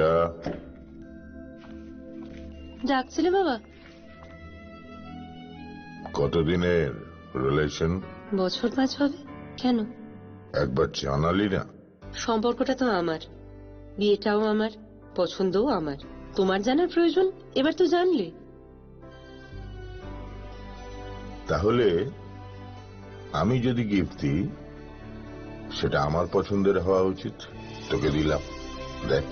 প্রিয়া, ডাকছিলে বাবা? কতদিনের রিলেশন? বছর 5 হবে। কেন? একবার জানালি না? সম্পর্কটা তো আমার, বিয়েটাও আমার, পছন্দও আমার। তোমার জানার প্রয়োজন এবার তো জানলে। তাহলে আমি যদি গিফট দিই সেটা আমার পছন্দের হওয়া উচিত। তোকে দিলাম, দেখ।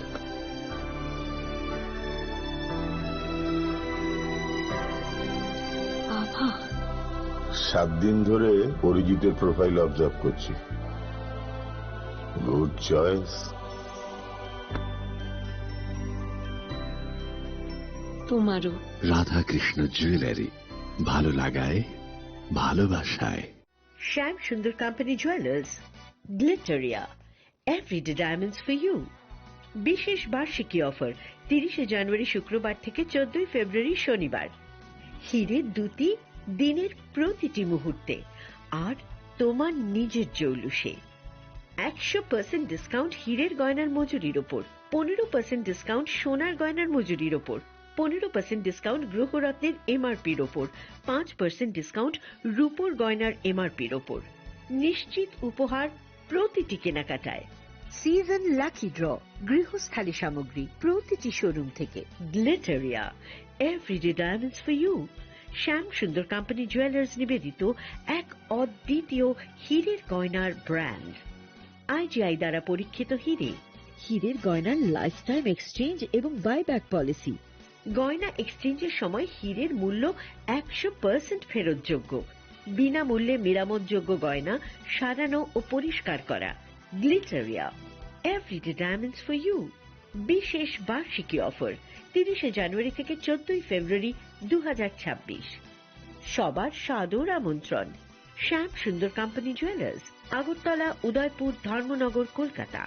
বাবা, 7 দিন ধরে অরিজিতের প্রোফাইল অবজার্ভ করছি। Good choice. তোমারও। রাধাকৃষ্ণ জুয়েলারি, ভালো লাগায় ভালোবাসায়। Shyam Sundar company jewellers, Glitteria, everyday diamonds for you. বিশেষ বার্ষিকী অফার 30 জানুয়ারি শুক্রবার থেকে 14 ফেব্রুয়ারি শনিবার। হিরে দুটি দিনের প্রতিটি মুহূর্তে আর তোমার নিজের জৌলুসে। 100% ডিসকাউন্ট হিরের গয়নার মজুরির ওপর, 15% ডিসকাউন্ট সোনার গয়নার মজুরির ওপর, 15% ডিসকাউন্ট গ্রহরত্নের এমআরপির ওপর, 5% ডিসকাউন্ট রূপোর গয়নার এমআরপির ওপর। নিশ্চিত উপহার প্রতিটি কেনাকাটায়। সিজন লাকি ড্র, গৃহস্থালী সামগ্রী প্রতিটি শোরুম থেকে। Glitteria, everyday diamonds for you. Shyam Sundar company jewellers নিবেদিত এক অদ্বিতীয় হীরের গয়নার ব্র্যান্ড। আইজিআই দ্বারা পরীক্ষিত হিরে। হীরের গয়নার লাইফ টাইম এক্সচেঞ্জ এবং বাইব্যাক পলিসি। গয়না এক্সচেঞ্জের সময় হীরের মূল্য 100% ফেরতযোগ্য। বিনামূল্যে মেরামতযোগ্য গয়না সারানো ও পরিষ্কার করা। Glitteria, everyday diamonds for you. বিশেষ বার্ষিকী অফার 30 জানুয়ারি থেকে 14 ফেব্রুয়ারি 2026। সবার সাদর আমন্ত্রণ। শ্যাম সুন্দর কোম্পানি জুয়েলার্স, আগরতলা, উদয়পুর, ধর্মনগর, কলকাতা।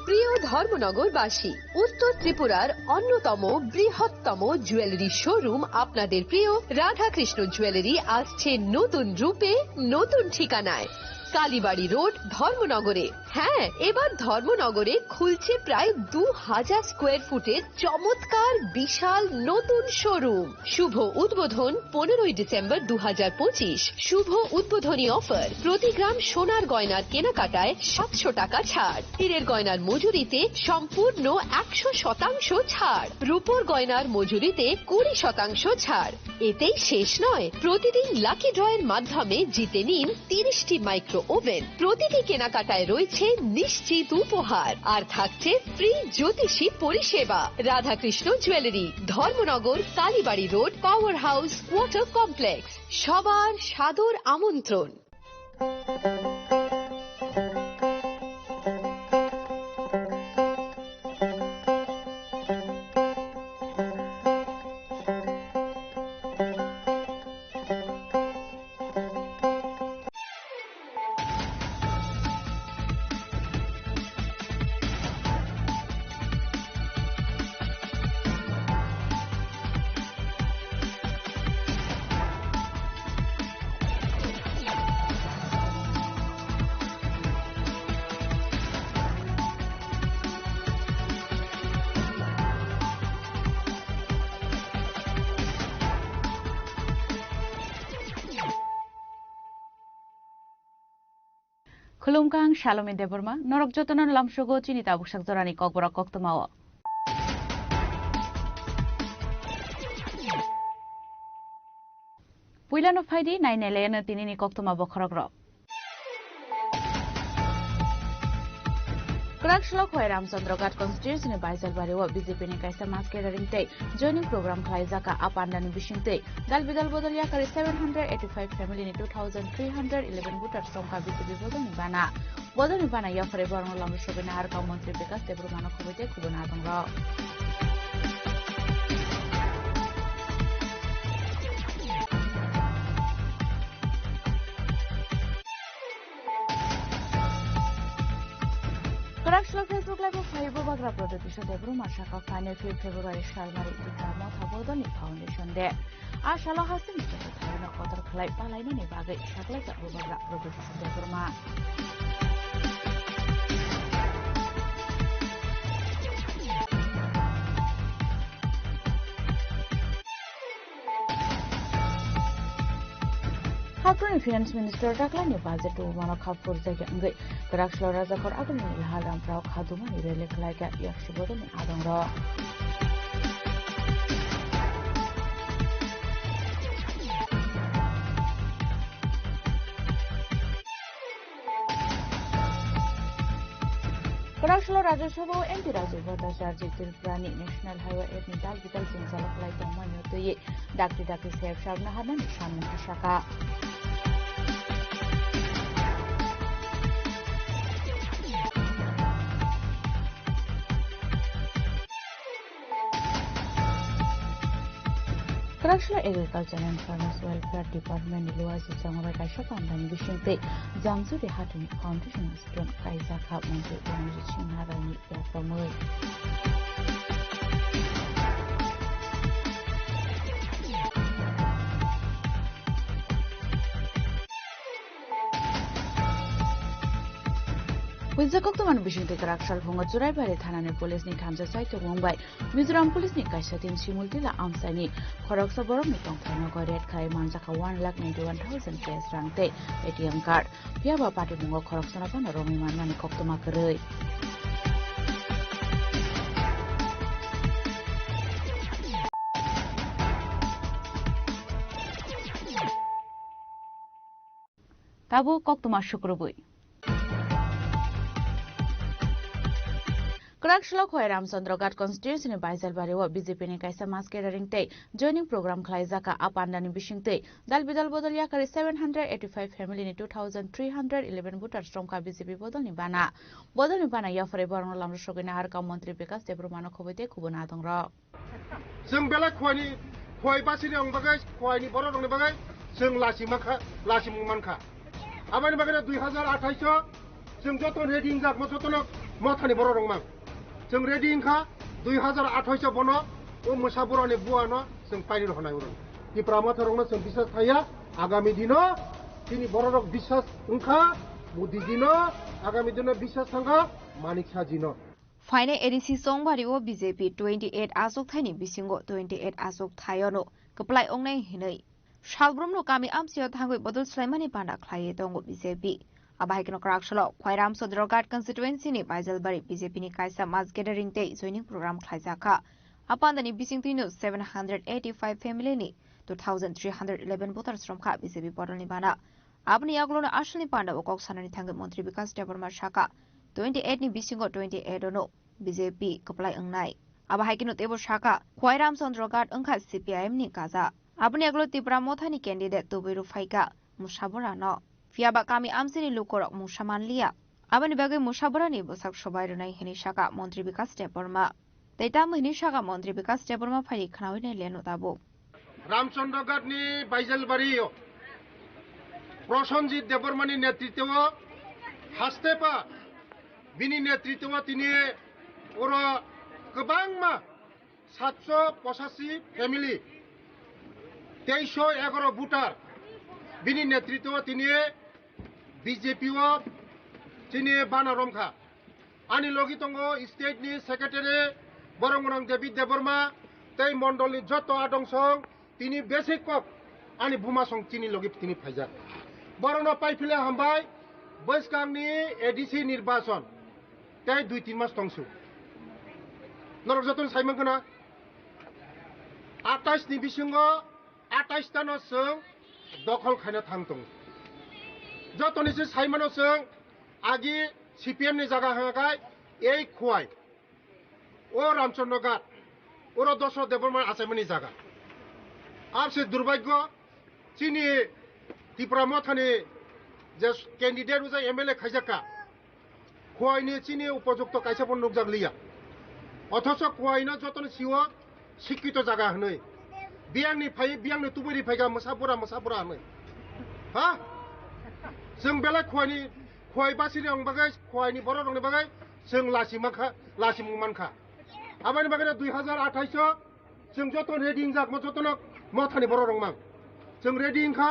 প্রিয় ধর্মনগরবাসী, উত্তর ত্রিপুরার অন্যতম বৃহত্তম জুয়েলারি শোরুম আপনাদের প্রিয় রাধাকৃষ্ণ জুয়েলারি আসছে নতুন রূপে, নতুন ঠিকানায়। কালীবাড়ি রোড, ধর্মনগরে। হ্যাঁ, এবার ধর্মনগরে খুলছে প্রায় 2000 স্কোয়ার ফুটের চমৎকার বিশাল নতুন শোরুম। শুভ উদ্বোধন 15 ডিসেম্বর 2025। শুভ উদ্বোধনী অফার, প্রতি গ্রাম সোনার গয়নার কেনাকাটায় 700 টাকা ছাড়। হীরের গয়নার মজুরিতে সম্পূর্ণ 100% ছাড়। রূপোর গয়নার মজুরিতে 20% ছাড়। এতেই শেষ নয়, প্রতিদিন লাকি ড্রয়ের মাধ্যমে জিতে নিন 30টি মাইক্রো ওভেন। প্রতিটি কেনাকাটায় রয়েছে নিশ্চিত উপহার আর থাকছে ফ্রি জ্যোতিষী পরিষেবা। Radhakrishna jewellery, Dharmanagar, Kalibari road, power house, water complex. সবার সাদর আমন্ত্রণ। Khulumkang Shalom Deborma, Norok Jotonan Lamshogo Chinita Bushak Zorani Kokbora Koktomawa. Puilan of Heidi, 9 Elena Tinini Koktoma Bokrogro. Kurakshlo Hoy Ramchandrogat constituency in Baisalbari wa BJP ni kaisa mass gathering day joining program Khaizaka Apandan Bishing day Dalbidal Bodalia Kari 785 family in 2311 voters Sonka BJP Bodon Nibana Bodon Nibana Yafare Borno Lamshobina Harka Montri Becas de Brumano Komite Kubanatonga Facebook Live of Faibo Bagra Production de Bruma Shaka Fane February Shalmari Tikamo Tabodoni Foundation there. Ashala Hasim is a time of water clay Palani Nevaga Shakla Bagra Production de Bruma. Hapron Finance Minister Daklani budget to one of Hapur Zagangi, Karakshla Razakor Agami Halam Prao Kadumani Relic like at Yakshibodan Adamra. Karakshla Rajashobo and the Rajavata Sarjit Prani National Highway at Nidal Vital Sinsala Flight on Manu Daki Save Shabna Hadan Shaman Shaka. Karakshla Agriculture and Farmers Welfare Department Luasi Samara Kashapan Vishinte Jamsu de Hatun Foundation Stone Kaisaka Monte Yanjin Harani Yakamui. Windsakok to Manbishinte Karakshal Honga Zurai Tanane Police Ni Kamsa Site to Mumbai, Mizoram Police Ni Kaishatin Simultila Amsani, Koroksa Borom Nitong Tanogo Red Kai Manzaka 1,91,000 cash rangte ATM card. Piaba Pati Mungo Koroksana Pana Romi Manani Koktoma Kurui. Tabu Koktoma Shukrubui. Karakshla Khoi Ramchandra Ghat constituency ne Baisalbari wa BJP ne kaisa mass gathering te joining program khlaizaka apandani bishingte dalbidal bodoliya kari 785 family ni 2311 voters from ka BJP bodol ni bana ya fore borong lamro sogina har ka mantri Vikas Debromano khobete khubona dongra जों बेला खय बासिनि आं बागै खयनि बर' दंनि बागै जों लासिममानखा आबानि बागै 2028 जों जतन रेडिं जाक जतन मथानि बर' दंमान जों रेडिं खा 2028 बनो ओ मोसाबरनि बुआनो जों पाइनि होनाय उरन कि प्रामाथरनो जों बिसास थाया आगामी दिनो तिनि बर'रक बिसास उंखा मुदि दिनो आगामी दिनो बिसास थांगा Manik साजिनो Final ADC Songbari o BJP 28 Asok Thani Bisingo 28 Asok Thayono Kaplai Ongnai Hinai Shalbrum no Kami Amsio Thangui Bodol Slimani Panda Klaye Dongo BJP Abahikno Karakshalo Khairam Sodrogat constituency ni Baisalbari BJP ni Kaisa Mass Gathering Day joining program Klaizaka Apandani Bisingtino 785 family ni 2311 voters from Ka BJP Bodolni Bana Abni Aglona Ashley Panda Okok Sanani Thanga Montri Vikas Debromano Shaka 28 ni bisingo 28 no BJP kaplai angnai aba haikino tebo shaka Khairam Sodrogat angkha CPIM ni kaza abni aglo tipra mothani candidate tobiru faika musabora no fiaba kami amsini lukorok musamanlia abani bagai musabora ni bosak sobai ronai hini shaka Montri Vikas Debroma Taita hini shaka Montri Vikas Debroma phai khnawine leno tabo Ramchandrogat ni Baisalbari Prosenjit Debromani netritwa hastepa Bini netritwa tini oro kebangma 785 family 2311 voter bini netritwa tini BJP wa tini bana romkha ani logi tongo state ni secretary Borongorang David Debroma tei mondol ni joto adongsong tini basic kok ani buma song tini logi tini phaija borono paifile hambai baiskang ni ADC nirbachon তাই 2-3 মাস তংসু নরক যতন সাইমান কনা 28 नि बिसिंग 28 तानो जों दखल खायना थांतों जतनिसे साइमानो जों आगि CPM नि जागा हागाय এই खुवाय ओ रामचंद्रगाट ओरो दश देबरमान आसामनि जागा आपसे दुर्भाग्य चिनि त्रिपुरा मथानि जे कैंडिडेट उजा MLA खायजाका खुवाइनि चिनि उपयुक्त कायसापन नुकजागलिया अथच खुवाइना जतन सिव शिक्षित जागा हनै बियांनि तुबैरि फायगा मोसाबुरा हनै हा जों बेला खुवाइ बासिनि आं बागै खुवाइनि बर' दंनि बागै जों लासिममानखा आबानि बागै 2028 जों जतन रेडिं जाक जतन मथानि बर' दंमान जों रेडिं खा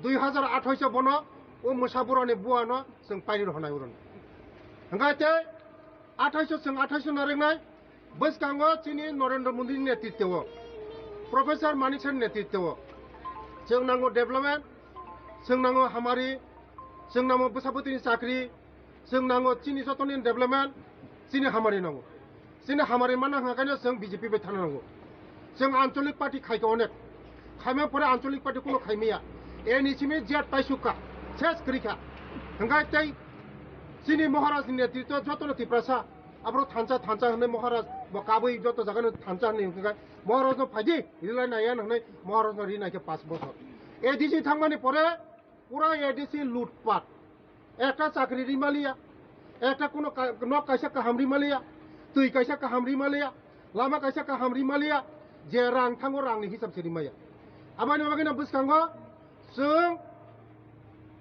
2028 बनो ओ मोसाबुरानि बुआनो जों पाइनि होनाय उरन Angkate 28 narengnai beskango chini Narendra Modi netritwo Professor Maniksen netritwo जों नांगौ development जोंनांगौ हामारि जोंनांगौ बैसागुनि साख्रि जोंनांगौ चिनि सतनि डेभेलपमेन्ट चिनि हामारि नांगौ चिनि हामारि मा नांगाखायनो जों बिजेपि बाय थानांगौ जों आन्चलिक पार्टी खायखौ अनेक खायमा परे आन्चलिक पार्टी कोनो खायमिया एनिसिमि जेट पाइसुका सेस करिखा हंगाय तै चिनि महाराजनि नेतृत्व जतन तिप्रासा आब्रो थांचा होने महाराज काबै जत जागानो थांचा होने हंगाय महाराज फाइदि रिलाय नाया होने महाराज रिनायके 5 বছর एडीसी थांमानि परे पूरा एडीसी लूटपाट একটা চাকরি রিমালিয়া একটা কোনো নক কাইসা কাহাম রিমালিয়া তুই কাইসা কাহাম রিমালিয়া লামা কাইসা কাহাম রিমালিয়া যে রাং থাঙ্গো রাংनि হিসাबसे रिमाया आबानि बागैना बुसखांगो जों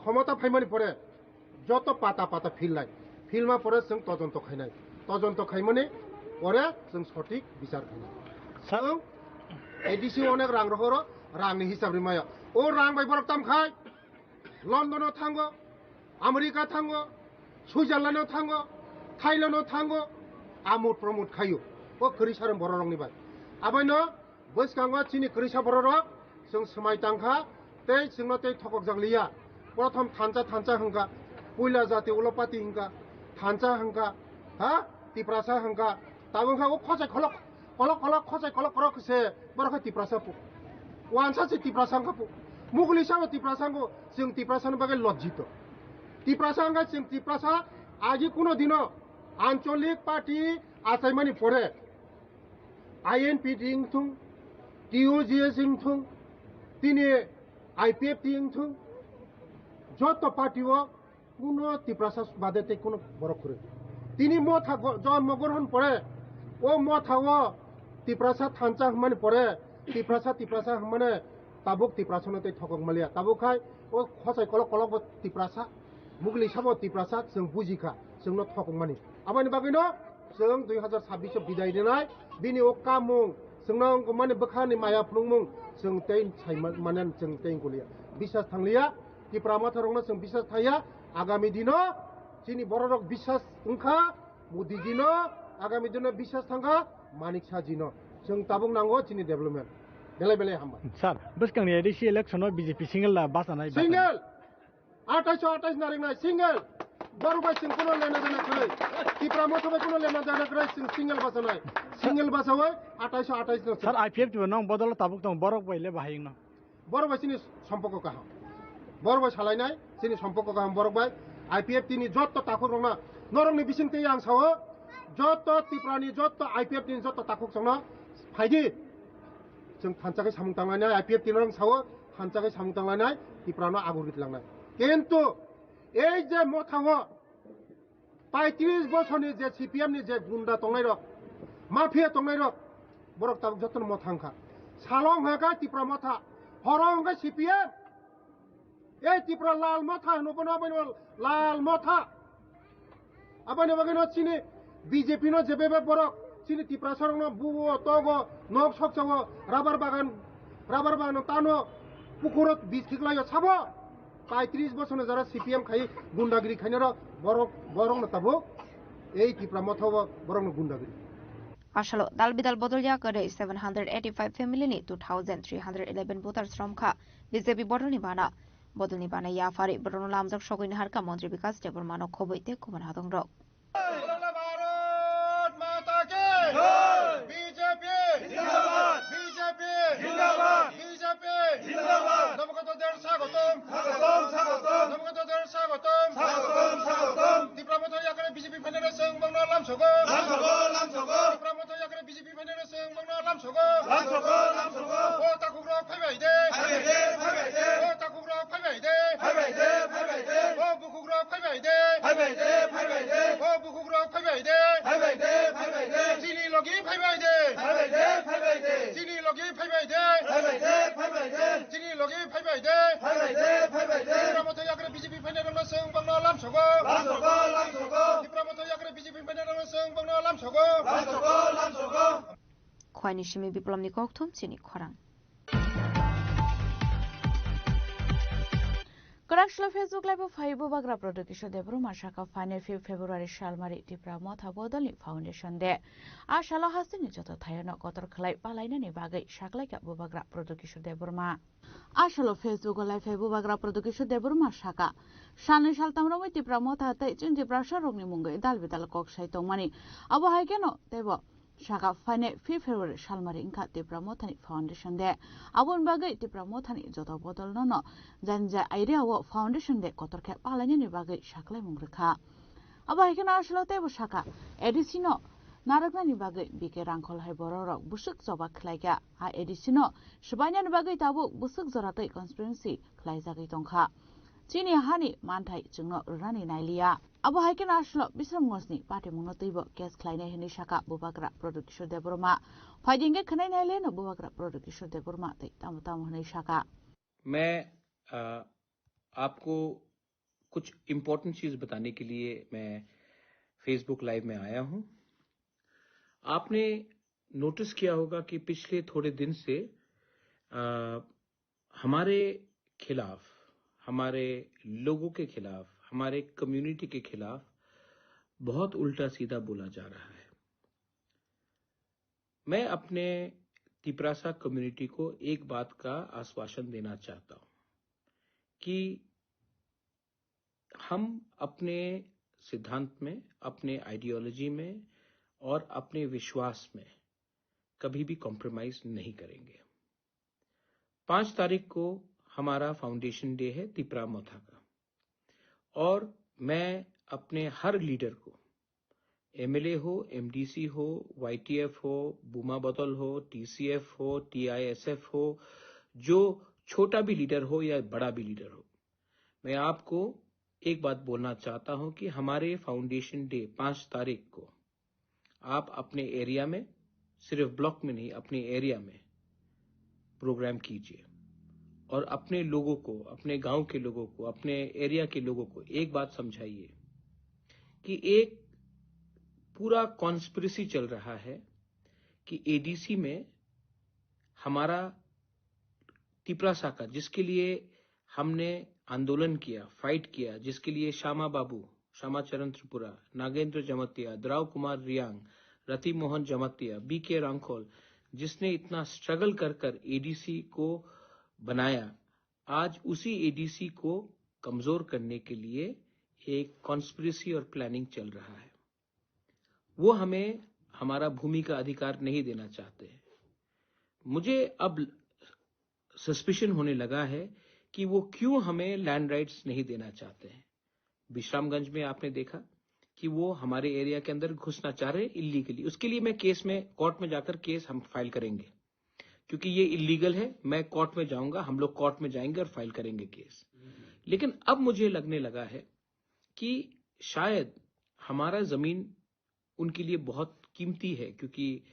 ক্ষমতা फाइमानि परे যত পাতা ফিলনাय ফিলमा परे जों তদন্ত খাইनाय তদন্ত খাইमानि परे जों सঠিক বিচার খাইनाय जों एडीसी अनेक रां रहरो रांनि हिसाब रिमाया ओ रां बाय बरक तामखाय लन्डनाव थांगो আমেরিকা থাঙ্গো সুইজারল্যান্ডও থাঙ্গো থাইল্যান্ডও থাঙ্গো আমুদ প্রমুদ খাইও ও করিসার बर' रंनि बाय आबायनो बसखांगो चिनि करिसा बर' रं जों समाय तांखा तै जोंनो तै थकक जांलिया प्रथम थांचा हंगा पुइला जाति उलपाति हंगा थांचा हंगा हा तिप्रासा हंगा ताबंखा ओ खसाय खलक खसाय खलक करकसे बरखा तिप्रासा पु वानसासे तिप्रासा हंगा मुगलिसाबो तिप्रासांगो जों तिप्रासानि बागै लज्जित तिप्रासा हंगा जों तिप्रासा आजि कोनो दिनो आंचलिक पार्टी आसायमानि परे आईएनपी दिंथुं टीओजीएस दिंथुं तिनि आईपीएफ दिंथुं যত পার্টিও কোনো তিপ্রাসা বাদেতে কোনো বড় করে তিনি মথা জন্মগ্রহণ পরে ও মথাও তিপ্রাসা থানচা মানে পরে তিপ্রাসা মানে তাবুক তিপ্রাসনতে ঠকক মালিয়া তাবুখাই ও খসাই কলক তিপ্রাসা মুগলি সাবো তিপ্রাসা जों बुजिखा जोंनो ঠকক मानि आबानि बागैनो जों 2026 बिदाय देनाय बिनि अका मुं जोंनो माने बखानि माया फुंमुं जों तेन माने जों तेन गलिया বিশ্বাস थांलिया तिप्रा माथारंनो जों বিশ্বাস थाया आगामी दिनो चिनि बररक বিশ্বাস ओंखा मोदी जिनो आगामी दिनो বিশ্বাস थांगा मानिक साजिनो जों ताबुं नांगौ चिनि डेभेलपमेन्ट बेले हामबा सर बसखांनि एडीसी इलेक्शनाव बीजेपी सिंगल बासानाय सिंगल 28 नारिंनाय सिंगल बरबाय जों कोनो लेना देना खै तिप्रा माथाबाय कोनो लेना देना खै जों सिंगल बासावै 28 सर आईपीएफ जो नं बदल ताबुक दं बरक बायले बाहायिं न बरबाय चिनि सम्पर्क गाहाम बरबाय सालायनाय चिनि सम्पर्क गाहाम बरबाय आईपीएफ तिनि जत्त ताखुक रंना नरंनि बिसिंते आं सावो जत्त तिप्रानि जत्त आईपीएफ नि जत्त ताखुक संना फायदि जों थानचाकै सामुं तांलायनाय आईपीएफ तिनरं सावो थानचाकै सामुं तांलायनाय तिप्रानो आगुरित लांनाय किन्तु এই যে মথাও 35 বছরনি যে সিপিএম नि जे गुन्डा तंनाय रक माफिया तंनाय रक बरक ताबुक जत्तन मथांखा सालं हागा तिप्रा मथा हरं हागा सिपिएम এই तिप्रा लाल मथा नुबनो बायनो लाल मथा आबानि बागैनो चिनि बीजेपी नो जेबेबे बरक चिनि तिप्रा सरंनो बुवो तगो नक सकसगो राबार बागान तानो पुकुरत बीज खिखलायो साबो 35 বছর যারা সিপিএম খাই গুন্ডাগিরি খাইনার বরং তাবো এই তিপ্রা মথাও বরং গুন্ডাগিরি আসলে দালবিদাল বদলিয়া করে 785 ফ্যামিলিনি 2311 ভোটার শ্রমখা বিজেপি বদলনি বানা ইয়াফারি বরণ লামজাক সগৈনি হারকা মন্ত্রী বিকাশ টেবর মানক খবইতে কুমান হাদং রক ভারত মাতা কে বিজেপি জিন্দাবাদ বিজেপি জিন্দাবাদ নবগতদের স্বাগতম নবগতদের স্বাগতম তিপ্রামথয়া করে বিজেপি ফেডারেশন বাংলা লামছগো তিপ্রামথয়া করে বিজেপি ফেডারেশন বাংলা লামছগো ও তাকুগ্র ফাইবাই দে ও তাকুগ্র ফাইবাই দে ও বুকুগ্র ফাইবাই দে ও বুকুগ্র ফাইবাই দে চিনি লগি ফাইবাই দে চিনি লগি ফাইবাই দে চিনি লগি ফাইবাই দে তিপ্রামথয়া করে বিজেপি ফেডারেশন বাংলা লামছগো তিপ্রামথয়া করে বিজেপি ফেডারেশন বাংলা লামছগো খয়নি সিমি বিপ্লবনি ককথুম চিনি খরাং Korakshlo Facebook Live Faibo Bagra Production de Bruma Shaka Fine February Shalmari Tipra Mota Bodoli Foundation de Ashala Hasini Joto Tayano Kotor Klai Palaina Bagai Shaklaka Bubagra Production de Burma Ashalo Facebook Live Faibo Bagra Production de Burma Shaka Shani Shaltamro Tipra Mota Jinji Brasha Rogni Munga Dalvital Kok Shaitomani Abo Haigeno Debo Shaka Fine February Shalmari Inka Tipra Motani Foundation de Abun Bagai Tipra Motani Joto Bodol no Janja idea wo foundation de kotor ke palanya ni bagai shaklai mungrekha aba hekena ashlo tebo shaka edisino narakna ni bagai bike rangkhol hai bororok busuk joba khlaiga a edisino shbanya ni bagai tabo busuk joratai conspiracy khlaijagai tongkha chini hani manthai chungno rani nailia aba hekena ashlo bisramngosni pate mungno teibo case khlaina heni shaka bubagra production de burma faidinge khnai naile no bubagra production de burma tei tamutam hne shaka मैं आपको कुछ important चीज बताने के लिए मैं Facebook live में आया हूं। आपने नोटिस किया होगा कि पिछले थोड़े दिन से हमारे खिलाफ, हमारे लोगों के खिलाफ, हमारे कम्युनिटी के खिलाफ बहुत उल्टा सीधा बोला जा रहा है। मैं अपने तिपरासा कम्युनिटी को एक बात का आश्वासन देना चाहता हूं कि हम अपने सिद्धांत में, अपने आइडियोलॉजी में और अपने विश्वास में कभी भी कॉम्प्रोमाइज नहीं करेंगे। 5 तारीख को हमारा फाउंडेशन डे है तिपरा मोथा का, और मैं अपने हर लीडर को, एमएलए हो, एमडीसी हो, वाईटीएफ हो, बुमा बतल हो, टीसीएफ हो, टीआईएसएफ हो, जो छोटा भी लीडर हो या बड़ा भी लीडर हो, मैं आपको एक बात बोलना चाहता हूं कि हमारे फाउंडेशन डे 5 तारीख को आप अपने एरिया में, सिर्फ ब्लॉक में नहीं, अपने एरिया में प्रोग्राम कीजिए और अपने लोगों को, अपने गांव के लोगों को, अपने एरिया के लोगों को एक बात समझाइए कि एक पूरा कॉन्स्पिरेसी चल रहा है कि एडीसी में हमारा तिपरासा का, जिसके लिए हमने आंदोलन किया, फाइट किया, जिसके लिए श्यामा बाबू, श्यामा चरण त्रिपुरा, नागेंद्र जमतिया, द्राव कुमार रियांग, रति मोहन जमतिया, बीके रांखोल, जिसने इतना स्ट्रगल कर कर एडीसी को बनाया, आज उसी एडीसी को कमजोर करने के लिए एक कॉन्स्पिरेसी और प्लानिंग चल रहा है। वो हमें हमारा भूमि का अधिकार नहीं देना चाहते। मुझे अब सस्पिशन होने लगा है कि वो क्यों हमें लैंड राइट्स नहीं देना चाहते हैं। विश्रामगंज में आपने देखा कि वो हमारे एरिया के अंदर घुसना चाह रहे हैं इलीगली। उसके लिए मैं केस में, कोर्ट में जाकर केस हम फाइल करेंगे, क्योंकि ये इलीगल है। मैं कोर्ट में जाऊंगा, हम लोग कोर्ट में जाएंगे और फाइल करेंगे केस। लेकिन अब मुझे लगने लगा है कि शायद हमारा जमीन उनके लिए बहुत कीमती है, क्योंकि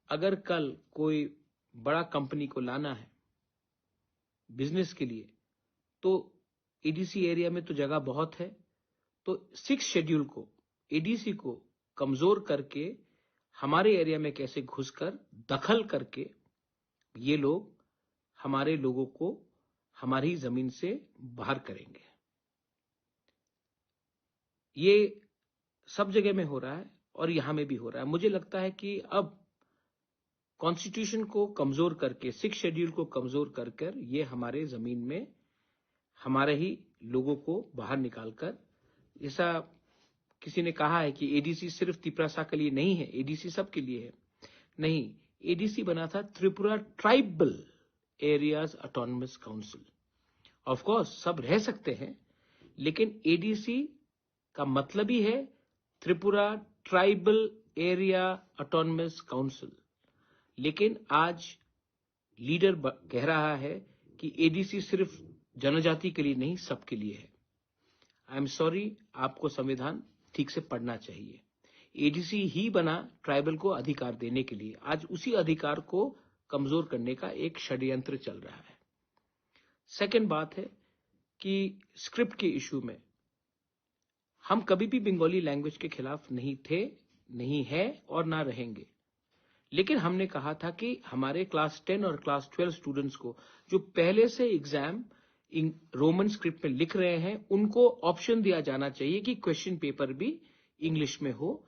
अगर कल कोई बड़ा कंपनी को लाना है बिजनेस के लिए, तो एडीसी एरिया में तो जगह बहुत है। तो 6 शेड्यूल को, एडीसी को कमजोर करके हमारे एरिया में कैसे घुसकर दखल करके ये लोग हमारे लोगों को हमारी जमीन से बाहर करेंगे। ये सब जगह में हो रहा है और यहां में भी हो रहा है। मुझे लगता है कि अब कॉन्स्टिट्यूशन को कमजोर करके, 6 शेड्यूल को कमजोर कर ये हमारे जमीन में हमारे ही लोगों को बाहर निकालकर, जैसा किसी ने कहा है कि एडीसी सिर्फ तिपरासा के लिए नहीं है, एडीसी सबके लिए है। नहीं, एडीसी बना था Tripura tribal areas autonomous council. Of course सब रह सकते हैं, लेकिन एडीसी का मतलब ही है Tripura tribal area autonomous council. लेकिन आज लीडर कह रहा है कि एडीसी सिर्फ जनजाति के लिए नहीं, सबके लिए है। आई एम सॉरी, आपको संविधान ठीक से पढ़ना चाहिए। एडीसी ही बना ट्राइबल को अधिकार देने के लिए। आज उसी अधिकार को कमजोर करने का एक षड्यंत्र चल रहा है। सेकंड बात है कि स्क्रिप्ट के इशू में हम कभी भी बंगाली लैंग्वेज के खिलाफ नहीं थे, नहीं है और ना रहेंगे। लेकिन हमने कहा था कि हमारे क्लास 10 और क्लास 12 स्टूडेंट्स को जो पहले से एग्जाम रोमन स्क्रिप्ट में लिख रहे हैं उनको ऑप्शन दिया जाना चाहिए कि क्वेश्चन पेपर भी इंग्लिश में हो,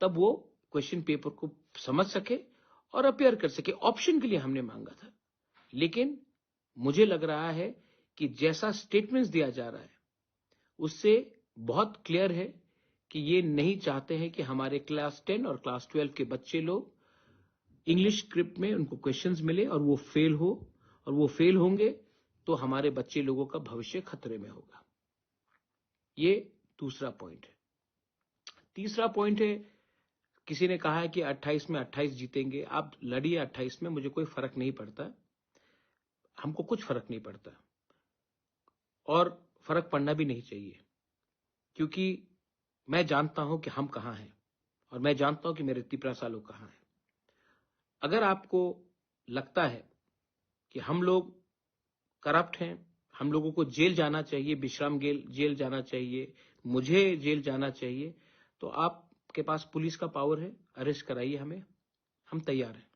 तब वो क्वेश्चन पेपर को समझ सके और अपेयर कर सके। ऑप्शन के लिए हमने मांगा था, लेकिन मुझे लग रहा है कि जैसा स्टेटमेंट्स दिया जा रहा है उससे बहुत क्लियर है कि ये नहीं चाहते हैं कि हमारे क्लास 10 और क्लास 12 के बच्चे लोग इंग्लिश स्क्रिप्ट में उनको क्वेश्चंस मिले और वो फेल हो, और वो फेल होंगे तो हमारे बच्चे लोगों का भविष्य खतरे में होगा। ये दूसरा पॉइंट है। तीसरा पॉइंट है, किसी ने कहा है कि 28 में 28 जीतेंगे। आप लड़िए 28 में, मुझे कोई फर्क नहीं पड़ता, हमको कुछ फर्क नहीं पड़ता और फर्क पड़ना भी नहीं चाहिए, क्योंकि मैं जानता हूं कि हम कहां हैं और मैं जानता हूं कि मेरे तिपरासा लोग कहां हैं। अगर आपको लगता है कि हम लोग करप्ट हैं, हम लोगों को जेल जाना चाहिए, विश्राम जेल जाना चाहिए, मुझे जेल जाना चाहिए, तो आपके पास पुलिस का पावर है, अरेस्ट कराइए हमें, हम तैयार हैं।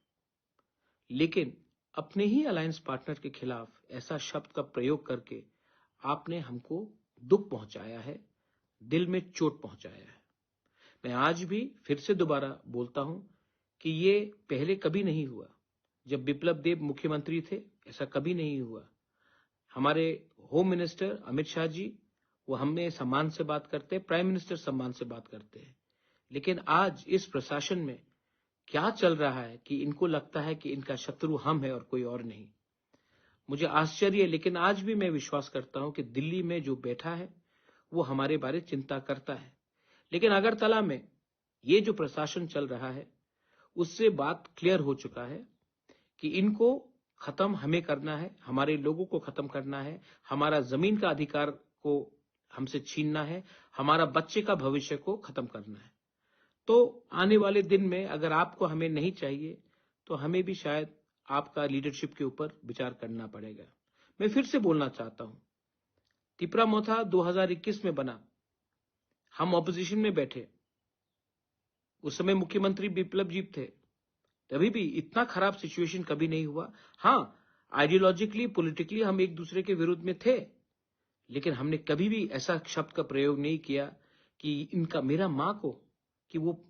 लेकिन अपने ही अलायंस पार्टनर के खिलाफ ऐसा शब्द का प्रयोग करके आपने हमको दुख पहुंचाया है, दिल में चोट पहुंचाया है। मैं आज भी फिर से दोबारा बोलता हूं कि ये पहले कभी नहीं हुआ। जब बिप्लब देब मुख्यमंत्री थे ऐसा कभी नहीं हुआ। हमारे होम मिनिस्टर अमित शाह जी, वो हमें सम्मान से बात करते हैं, प्राइम मिनिस्टर सम्मान से बात करते हैं। लेकिन आज इस प्रशासन में क्या चल रहा है कि इनको लगता है कि इनका शत्रु हम है और कोई और नहीं। मुझे आश्चर्य है, लेकिन आज भी मैं विश्वास करता हूं कि दिल्ली में जो बैठा है वो हमारे बारे चिंता करता है। लेकिन अगरतला में ये जो प्रशासन चल रहा है उससे बात क्लियर हो चुका है कि इनको खत्म हमें करना है, हमारे लोगों को खत्म करना है, हमारा जमीन का अधिकार को हमसे छीनना है, हमारा बच्चे का भविष्य को खत्म करना है। तो आने वाले दिन में अगर आपको हमें नहीं चाहिए तो हमें भी शायद आपका लीडरशिप के ऊपर विचार करना पड़ेगा। मैं फिर से बोलना चाहता हूं, तिपरा मोथा 2021 में बना, हम ऑपोजिशन में बैठे, उस समय मुख्यमंत्री बिप्लब जी थे, तभी भी इतना खराब सिचुएशन कभी नहीं हुआ। हाँ, आइडियोलॉजिकली पॉलिटिकली हम एक दूसरे के विरुद्ध में थे, लेकिन हमने कभी भी ऐसा शब्द का प्रयोग नहीं किया कि इनका मेरा माँ को, कि वो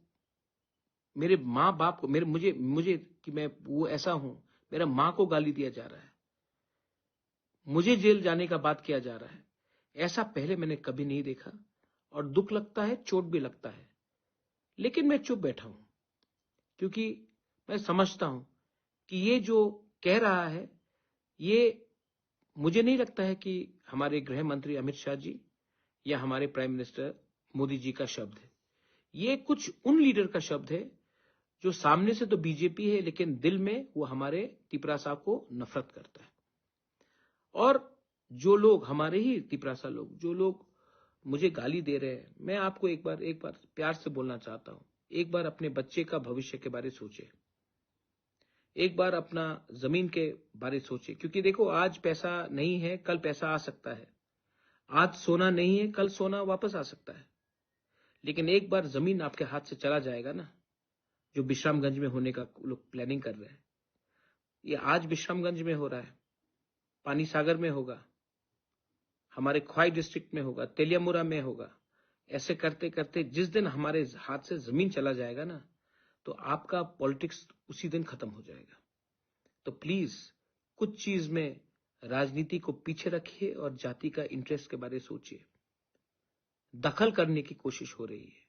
मेरे माँ बाप को, मेरे मुझे कि मैं वो ऐसा हूं, मेरा माँ को गाली दिया जा रहा है, मुझे जेल जाने का बात किया जा रहा है। ऐसा पहले मैंने कभी नहीं देखा और दुख लगता है, चोट भी लगता है। लेकिन मैं चुप बैठा हूं क्योंकि मैं समझता हूं कि ये जो कह रहा है ये मुझे नहीं लगता है कि हमारे गृह मंत्री अमित शाह जी या हमारे प्राइम मिनिस्टर मोदी जी का शब्द है। ये कुछ उन लीडर का शब्द है जो सामने से तो बीजेपी है लेकिन दिल में वो हमारे तिपरासा को नफरत करता है। और जो लोग हमारे ही तिपरासा लोग, जो लोग मुझे गाली दे रहे हैं, मैं आपको एक बार प्यार से बोलना चाहता हूं, एक बार अपने बच्चे का भविष्य के बारे सोचे, एक बार अपना जमीन के बारे सोचे। क्योंकि देखो, आज पैसा नहीं है, कल पैसा आ सकता है, आज सोना नहीं है, कल सोना वापस आ सकता है। लेकिन एक बार जमीन आपके हाथ से चला जाएगा ना, जो विश्रामगंज में होने का लोग प्लानिंग कर रहे हैं, ये आज विश्रामगंज में हो रहा है, पानी सागर में होगा, हमारे ख्वाई डिस्ट्रिक्ट में होगा, तेलियामुरा में होगा। ऐसे करते करते जिस दिन हमारे हाथ से जमीन चला जाएगा ना, तो आपका पॉलिटिक्स उसी दिन खत्म हो जाएगा। तो प्लीज कुछ चीज में राजनीति को पीछे रखिए और जाति का इंटरेस्ट के बारे में सोचिए। दखल करने की कोशिश हो रही है।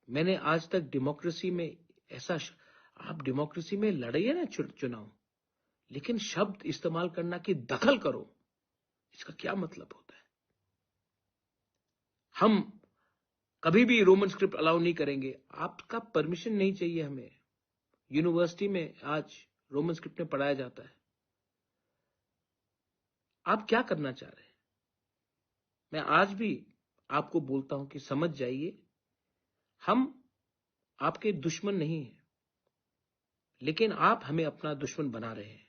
मैंने आज तक डेमोक्रेसी में ऐसा, आप डेमोक्रेसी में लड़िए ना चुनाव, लेकिन शब्द इस्तेमाल करना कि दखल करो, इसका क्या मतलब होता है? हम कभी भी रोमन स्क्रिप्ट अलाउ नहीं करेंगे। आपका परमिशन नहीं चाहिए हमें। यूनिवर्सिटी में आज रोमन स्क्रिप्ट में पढ़ाया जाता है। आप क्या करना चाह रहे हैं? मैं आज भी आपको बोलता हूं कि समझ जाइए, हम आपके दुश्मन नहीं हैं, लेकिन आप हमें अपना दुश्मन बना रहे हैं।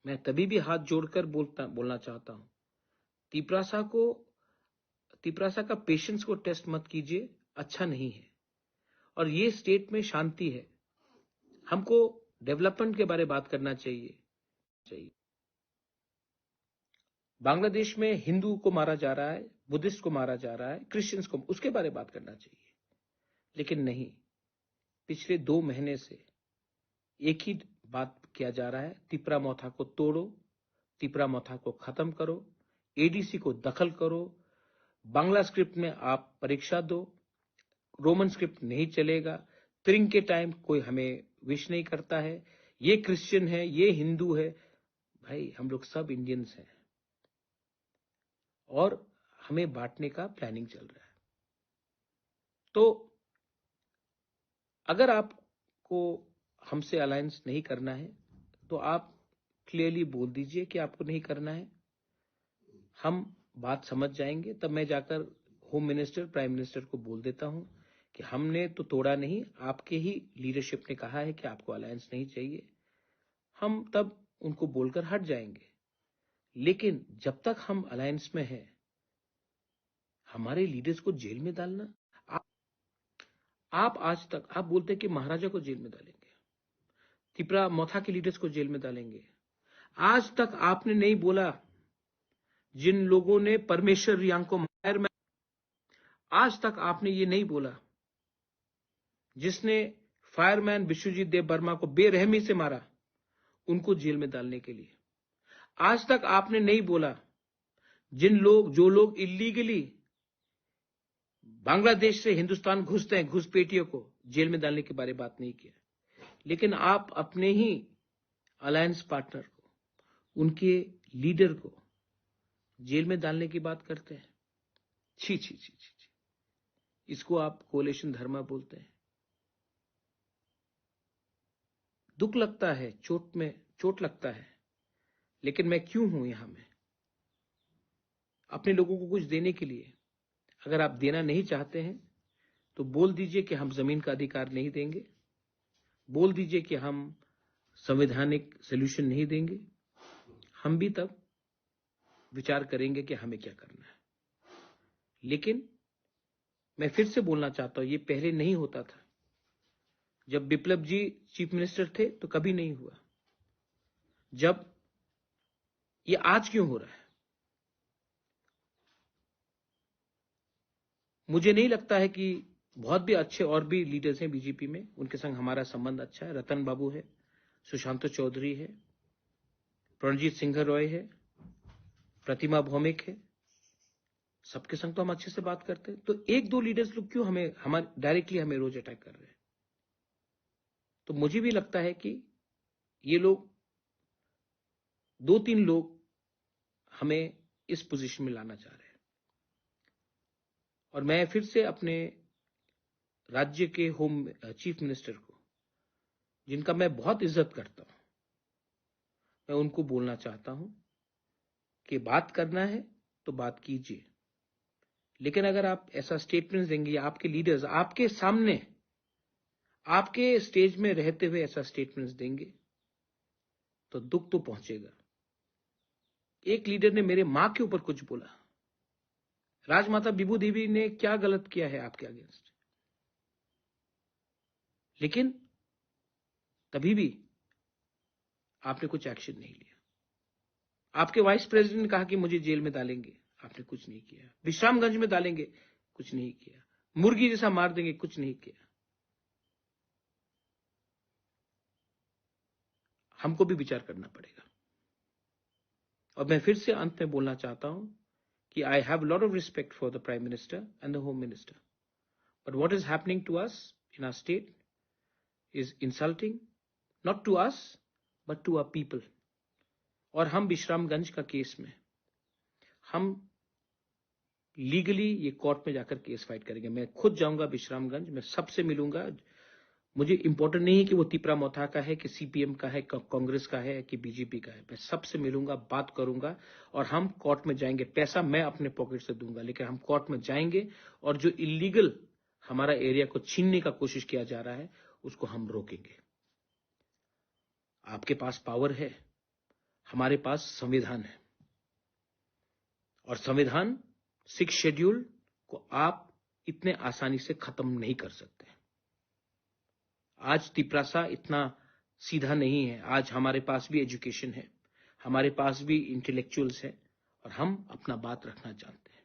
मैं तभी भी हाथ जोड़कर बोलना चाहता हूं, तिपरासा का पेशेंस को टेस्ट मत कीजिए, अच्छा नहीं है। और ये स्टेट में शांति है, हमको डेवलपमेंट के बारे में बात करना चाहिए। बांग्लादेश में हिंदू को मारा जा रहा है, बुद्धिस्ट को मारा जा रहा है, क्रिश्चियंस को, उसके बारे में बात करना चाहिए। लेकिन नहीं, पिछले 2 महीने से एक ही बात किया जा रहा है, तिपरा मोथा को तोड़ो, तिपरा मोथा को खत्म करो, एडीसी को दखल करो, बांग्ला स्क्रिप्ट में आप परीक्षा दो, रोमन स्क्रिप्ट नहीं चलेगा, त्रिंग के टाइम कोई हमें विश नहीं करता है, ये क्रिश्चियन है, ये हिंदू है। भाई हम लोग सब इंडियंस हैं और हमें बांटने का प्लानिंग चल रहा है। तो अगर आपको हमसे अलायंस नहीं करना है तो आप क्लियरली बोल दीजिए कि आपको नहीं करना है, हम बात समझ जाएंगे। तब मैं जाकर होम मिनिस्टर, प्राइम मिनिस्टर को बोल देता हूं कि हमने तो तोड़ा नहीं, आपके ही लीडरशिप ने कहा है कि आपको अलायंस नहीं चाहिए। हम तब उनको बोलकर हट जाएंगे। लेकिन जब तक हम अलायंस में हैं, हमारे लीडर्स को जेल में डालना, आप आज तक आप बोलते हैं कि महाराजा को जेल में डालेंगे, तिपरा मोथा के लीडर्स को जेल में डालेंगे। आज तक आपने नहीं बोला जिन लोगों ने परमेश्वर रियांग को मार में, आज तक आपने ये नहीं बोला जिसने फायरमैन विश्वजीत देव वर्मा को बेरहमी से मारा, उनको जेल में डालने के लिए। आज तक आपने नहीं बोला जो लोग इलीगली बांग्लादेश से हिंदुस्तान घुसते हैं, घुसपैठियों को जेल में डालने के बारे में बात नहीं किया। लेकिन आप अपने ही अलायंस पार्टनर को, उनके लीडर को जेल में डालने की बात करते हैं। छी छी छी छी छी, इसको आप कोलेशन धर्मा बोलते हैं। दुख लगता है, चोट लगता है, लेकिन मैं क्यों हूं यहां में? अपने लोगों को कुछ देने के लिए। अगर आप देना नहीं चाहते हैं तो बोल दीजिए कि हम जमीन का अधिकार नहीं देंगे, बोल दीजिए कि हम संवैधानिक सॉल्यूशन नहीं देंगे। हम भी तब विचार करेंगे कि हमें क्या करना है। लेकिन मैं फिर से बोलना चाहता हूं, ये पहले नहीं होता था। जब बिप्लब जी चीफ मिनिस्टर थे तो कभी नहीं हुआ। जब ये आज क्यों हो रहा है? मुझे नहीं लगता है कि बहुत भी अच्छे और भी लीडर्स हैं बीजेपी में, उनके संग हमारा संबंध अच्छा है। रतन बाबू है, सुशांत चौधरी है, प्रणजीत सिंह रॉय है, प्रतिमा भौमिक है, सबके संग तो हम अच्छे से बात करते हैं। तो 1-2 लीडर्स लोग क्यों हमारे डायरेक्टली हमें रोज अटैक कर रहे हैं? तो मुझे भी लगता है कि ये लोग 2-3 लोग हमें इस पोजीशन में लाना चाह रहे हैं। और मैं फिर से अपने राज्य के होम चीफ मिनिस्टर को, जिनका मैं बहुत इज्जत करता हूं, मैं उनको बोलना चाहता हूं कि बात करना है तो बात कीजिए। लेकिन अगर आप ऐसा स्टेटमेंट देंगे, आपके लीडर्स आपके सामने आपके स्टेज में रहते हुए ऐसा स्टेटमेंट्स देंगे तो दुख तो पहुंचेगा। एक लीडर ने मेरे मां के ऊपर कुछ बोला, राजमाता बिबू देवी ने क्या गलत किया है आपके अगेंस्ट? लेकिन तभी भी आपने कुछ एक्शन नहीं लिया। आपके वाइस प्रेसिडेंट ने कहा कि मुझे जेल में डालेंगे, आपने कुछ नहीं किया। विश्रामगंज में डालेंगे, कुछ नहीं किया। मुर्गी जैसा मार देंगे, कुछ नहीं किया। हमको भी विचार करना पड़ेगा। और मैं फिर से अंत में बोलना चाहता हूं कि I have a lot of respect for the Prime Minister and the Home Minister. But what is happening to us in our state is insulting, not to us, but to our people. और हम विश्रामगंज का case में हम legally ये court में जाकर case fight करेंगे। मैं खुद जाऊंगा विश्रामगंज, मैं सबसे मिलूंगा। मुझे इंपॉर्टेंट नहीं है कि वो तिपरा मोथा का है कि सीपीएम का है, कांग्रेस का है कि बीजेपी का है। मैं सबसे मिलूंगा, बात करूंगा और हम कोर्ट में जाएंगे। पैसा मैं अपने पॉकेट से दूंगा, लेकिन हम कोर्ट में जाएंगे और जो इलीगल हमारा एरिया को छीनने का कोशिश किया जा रहा है उसको हम रोकेंगे। आपके पास पावर है, हमारे पास संविधान है और संविधान 6 शेड्यूल को आप इतने आसानी से खत्म नहीं कर सकते। आज तिपरासा इतना सीधा नहीं है। आज हमारे पास भी एजुकेशन है, हमारे पास भी इंटेलेक्चुअल्स है और हम अपना बात रखना जानते हैं।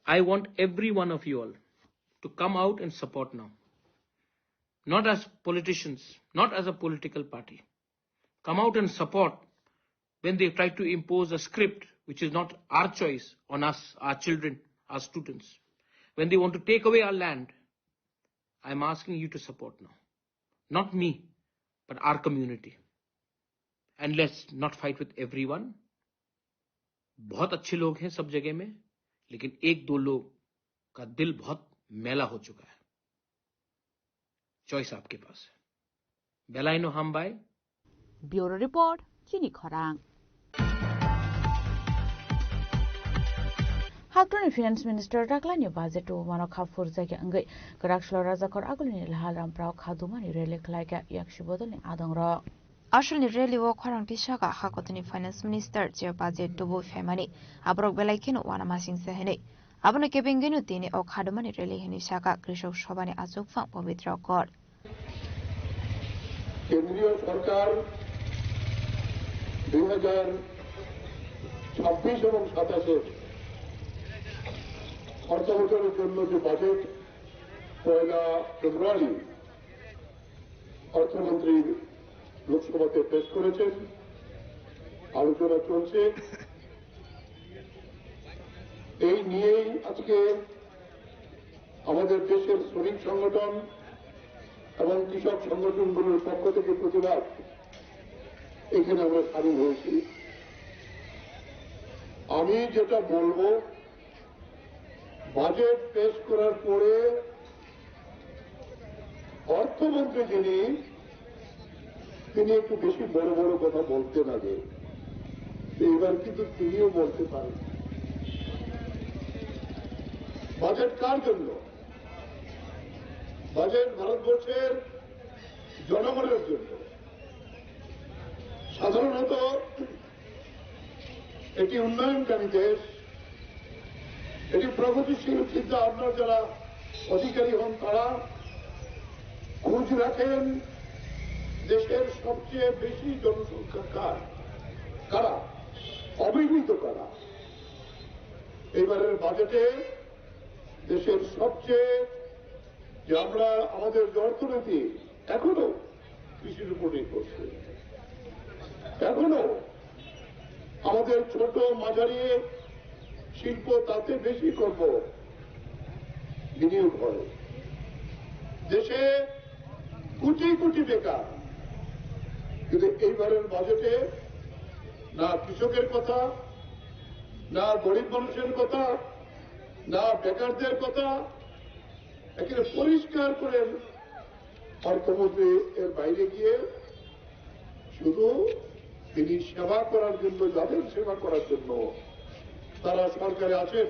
I want every one of you all to come out and support now, not as politicians, not as a political party. Come out and support when they try to impose a script which is not our choice on us, our children, our students. When they want to take away our land, I am asking you to support now. Not me, but our community. And let's not fight with everyone. बहुत अच्छे लोग हैं सब जगह में, लेकिन एक दो लोग का दिल बहुत मैला हो चुका है। चॉइस आपके पास है। बेलाइनो हामबाई, ब्यूरो रिपोर्ट, चिनी खरांग। हाक्टोनी फिनान्स मिनिस्टर टाक्लानि बाजेट मानो खाफुर जायगा अंगै गराक्सलो राजाखर आगुलनि लाहाल रामप्राव खादुमानि रेले खलायगा याक्षिबोदलनि आदंर Ashulni rally wo kharangti shaka hakotini finance minister je budget tubu femani abrok belaikino wana masing sehene abone kebengenu tini o khadumani rally heni shaka krishok shobani azuk phang pavitra kor কেন্দ্রীয় সরকার 2026 এবং 27 অর্থ বছরের জন্য যে budget 1 ফেব্রুয়ারি অর্থমন্ত্রী লোকসভাতে পেশ করেছেন, আলোচনা চলছে। এই নিয়েই আজকে আমাদের দেশের শ্রমিক সংগঠন এবং কৃষক সংগঠনগুলোর পক্ষ থেকে প্রতিবাদ এখানে আমরা সামিল হয়েছি। আমি যেটা বলবো, বাজেট পেশ করার পরে অর্থমন্ত্রী তিনি একটু বেশি বড় বড় কথা বলতেন আগে, এবার কিন্তু তিনিও বলতে পারেন। বাজেট কার জন্য? বাজেট ভারতবর্ষের জনগণের জন্য। সাধারণত এটি উন্নয়নকামী দেশ, এটি প্রগতিশীল চিন্তা ভাবনার যারা অধিকারী হন তারা খোঁজ রাখেন দেশের সবচেয়ে বেশি জনসংখ্যা কারা, অবিহিত কারা। এবারের বাজেটে দেশের সবচেয়ে যে আমরা আমাদের অর্থনীতি এখনো কৃষির উপর নির্ভর করছে, এখনো আমাদের ছোট মাঝারি শিল্প তাতে বেশি করব বিনিয়োগ হয়। দেশে কোটি কোটি বেকার, কিন্তু এইবারের বাজেটে না কৃষকের কথা, না গরিব মানুষের কথা, না বেকারদের কথা একেবারে পরিষ্কার করে অর্থমন্ত্রী এর বাইরে গিয়ে শুধু তিনি সেবা করার জন্য, যাদের সেবা করার জন্য তারা সরকারে আছেন,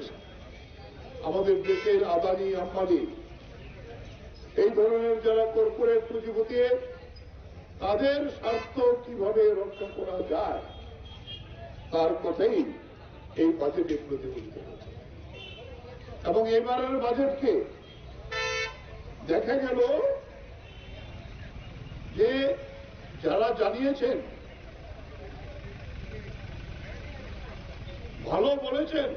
আমাদের দেশের আদানি আম্বানি এই ধরনের যারা কর্পোরেট পুঁজিপতি তাদের স্বার্থ কিভাবে রক্ষা করা যায় তার কথাই এই বাজেটে প্রতিফলিত হয়েছে। এবং এবারের বাজেটকে দেখা গেল যে যারা জানিয়েছেন, ভালো বলেছেন,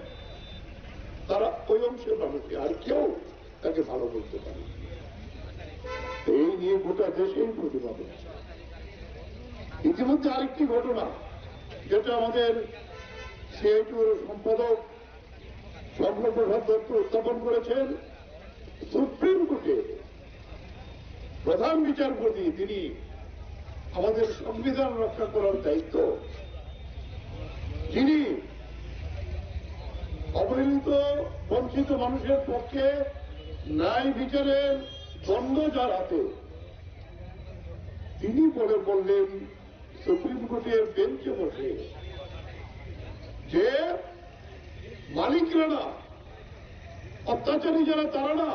তারা ওই অংশের মানুষকে, আর কেউ তাকে ভালো বলতে পারে। এই নিয়ে গোটা দেশেই প্রতিবাদ হচ্ছে। ইতিমধ্যে আরেকটি ঘটনা যেটা আমাদের সিআইটিউর সম্পাদক শঙ্করপ্রসাদ দত্ত উত্থাপন করেছেন, সুপ্রিম কোর্টে প্রধান বিচারপতি, তিনি আমাদের সংবিধান রক্ষা করার দায়িত্ব, যিনি অবহেলিত বঞ্চিত মানুষের পক্ষে ন্যায় বিচারের দ্বন্দ্ব যার হাতে, তিনি বললেন সুপ্রিম কোর্টের বেঞ্চে বসে যে মালিকরা না, অত্যাচারী যারা তারা না,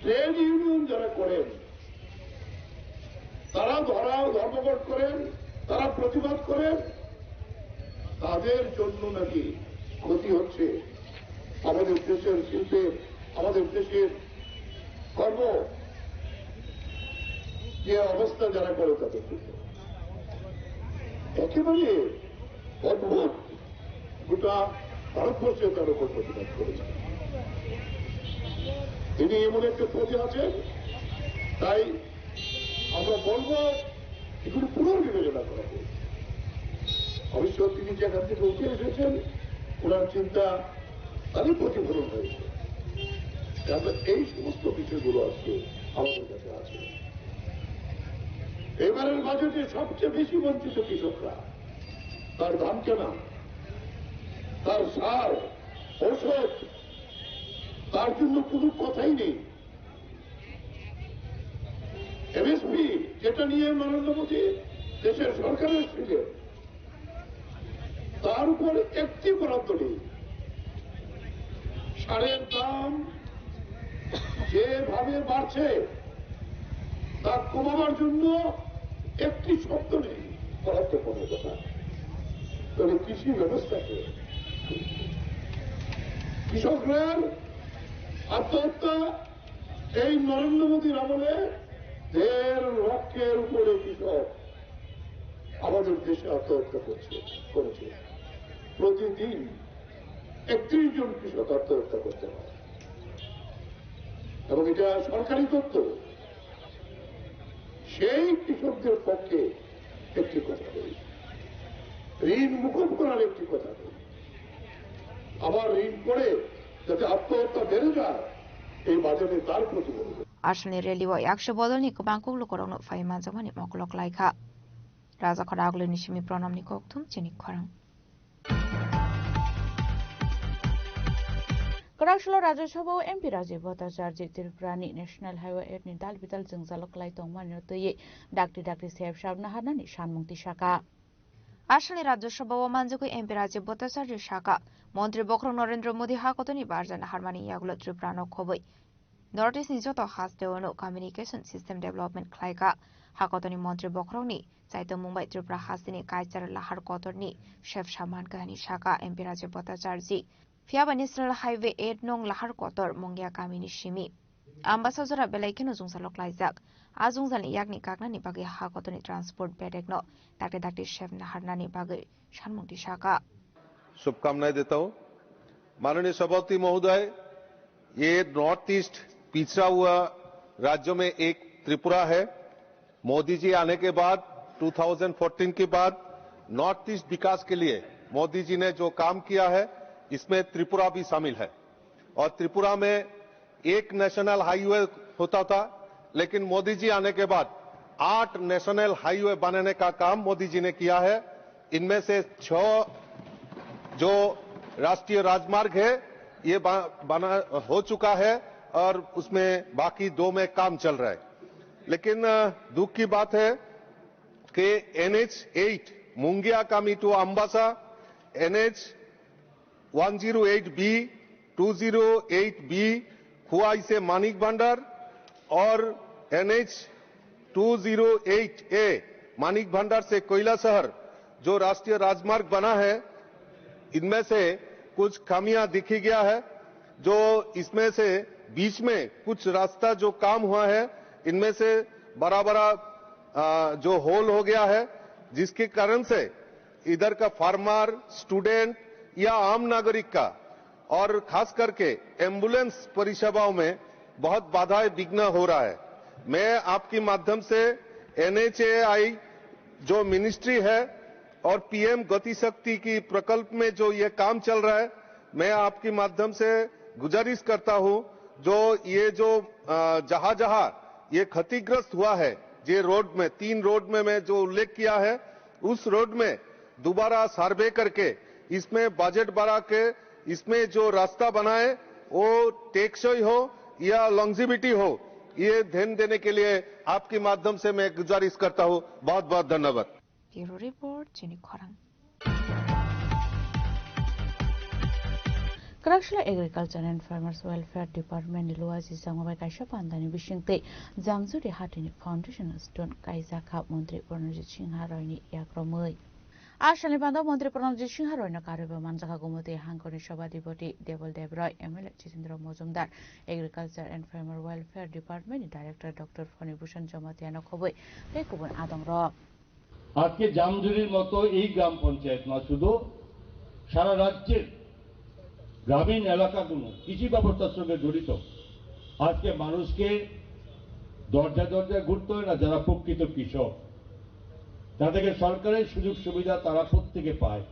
ট্রেড ইউনিয়ন যারা করেন, তারা ধর্মঘট করেন, তারা প্রতিবাদ করেন, তাদের জন্য নাকি ক্ষতি হচ্ছে। আমাদের দেশের শিল্পের, আমাদের দেশের কর্ম যে অবস্থা যারা করে তাদের জন্য একেবারে অদ্ভুত গোটা ভারতবর্ষে তার উপর প্রতিবাদ করেছেন। তিনি এমন একটা পদে আছেন, তাই আমরা বলবো এগুলো পুনর্বিবেচনা করা হোক। অবশ্য তিনি যেখান থেকে উঠে এসেছেন ওনার চিন্তা তারই প্রতিফলন হয়েছে। এই সমস্ত বিষয়গুলো আজকে আমাদের কাছে আছে। এবারের বাজেটে সবচেয়ে বেশি বঞ্চিত কৃষকরা। তার দাম কেনা, তার সার, ঔষধ, তার জন্য কোনো কথাই নেই। এমএসপি যেটা নিয়ে নরেন্দ্র মোদী দেশের সরকারের ছিলেন, তার উপর একটি বরাদ্দ নেই। সারের দাম যেভাবে বাড়ছে তা কমাবার জন্য একটি শব্দ নেই বরাদ্দ করার কথা। তবে কৃষি ব্যবস্থাকে কৃষকদের আত্মহত্যা এই নরেন্দ্র মোদীর আমলে 1.5 লক্ষের উপরে কৃষক আমাদের দেশে আত্মহত্যা করেছে। প্রতিদিন 31 জন কৃষক আত্মহত্যা করতে হয় এবং এটা সরকারি তথ্য। সেই কৃষকদের পক্ষে একটি কথা বলি, ঋণ মুকুব করার একটি কথা বলি। আবার ঋণ করে যাতে আত্মহত্যা বেড়ে যায় এই বাজারে তার প্রতিবন্ধ। Ashley Reliwa Yaksha Bodolni Kubangkuk Lukorong Faiman Zamani Moklok Laika. Raza Kodaglu Nishimi Pronom Nikoktum Chinik Korang. Karashlo Rajashabha MP Rajiv Bhattacharya Tripurani National Highway 8 ni dalbital jingjalok lai tongman yotoye dakti seb shabna hanani shanmungti shaka. Ashley Rajashabha Manjuku MP Rajiv Bhattacharya Shaka Montri Bokrong Narendra Modi Hakotoni Barjan Harmani Yagula Tripurano Khoboi. Northeast Nijoto Hasteono Communication System Development Klaika Hakotoni Montri Bokrongni Saito Mumbai Tripura Hastini Kaichar Lahar Kotorni Chef Shaman Gani Shaka MP Rajiv Bhattacharya Fiaba National Highway 8 nong Lahar Kotor Mongya Kamini Shimi Ambassador Belaikeno Zungsalok Laizak Azungzal Yagni Kaknani Bagi Hakotoni Transport Bedekno Dakti Chef Naharnani Bagi Shanmungti Shaka शुभकामनाएं देता हूं। माननीय सभापति महोदय, ये north east पिछड़ा हुआ राज्यों में एक त्रिपुरा है। मोदी जी आने के बाद 2014 के बाद नॉर्थ ईस्ट विकास के लिए मोदी जी ने जो काम किया है इसमें त्रिपुरा भी शामिल है। और त्रिपुरा में एक नेशनल हाईवे होता था, लेकिन मोदी जी आने के बाद 8 नेशनल हाईवे बनाने का काम मोदी जी ने किया है। इनमें से 6 जो राष्ट्रीय राजमार्ग है ये बना हो चुका है और उसमें बाकी 2 में काम चल रहा है। लेकिन दुख की बात है कि NH8 मुंगिया कामी to Ambassa, NH 108B 208B खुआई से मानिक भंडार और NH 208A मानिक भंडार से कोयला शहर जो राष्ट्रीय राजमार्ग बना है, इनमें से कुछ खामियां दिखी गया है। जो इसमें से बीच में कुछ रास्ता जो काम हुआ है इनमें से बड़ा जो होल हो गया है, जिसके कारण से इधर का फार्मर, स्टूडेंट या आम नागरिक का और खास करके एम्बुलेंस परिसेवाओं में बहुत बाधाएं विघ्न हो रहा है। मैं आपके माध्यम से NHAI जो मिनिस्ट्री है और PM गति शक्ति की प्रकल्प में जो ये काम चल रहा है, मैं आपके माध्यम से गुजारिश करता हूं जो ये जो जहां ये क्षतिग्रस्त हुआ है, ये रोड में 3 रोड में मैं जो उल्लेख किया है, उस रोड में दोबारा सर्वे करके इसमें बजट बढ़ा के इसमें जो रास्ता बनाए वो टेक्सई हो या लॉन्जिविटी हो, ये ध्यान देने के लिए आपके माध्यम से मैं गुजारिश करता हूं। बहुत बहुत धन्यवाद। Bureau Report Chinik Korang. Karashla Agriculture and Farmers Welfare Department ni luasi sangwabai kaisha pandani bishingte Jamzuri Hatini Foundation Stone Kaisa Kap Montri Pranajit Singha Roy ni yakromoi. Ashani Panda Montri Pranajit Singha Roy na Kariba Manjaka Gomote Hankoni Shabadipoti Devil Debroy ML Chitindra Mozumdar Agriculture and Farmer Welfare Department Director Dr. Fani Bhushan Jamatiano Khoboi Tekubun Adong Ro আজকে জামজুরির মতো এই গ্রাম পঞ্চায়েত নয়, শুধু সারা রাজ্যের গ্রামীণ এলাকাগুলো কৃষি ব্যবস্থার সঙ্গে জড়িত। আজকে মানুষকে দরজা দরজায় ঘুরতে হয় না, যারা প্রকৃত কৃষক তাদেরকে সরকারের সুযোগ সুবিধা তারা প্রত্যেকে পায়।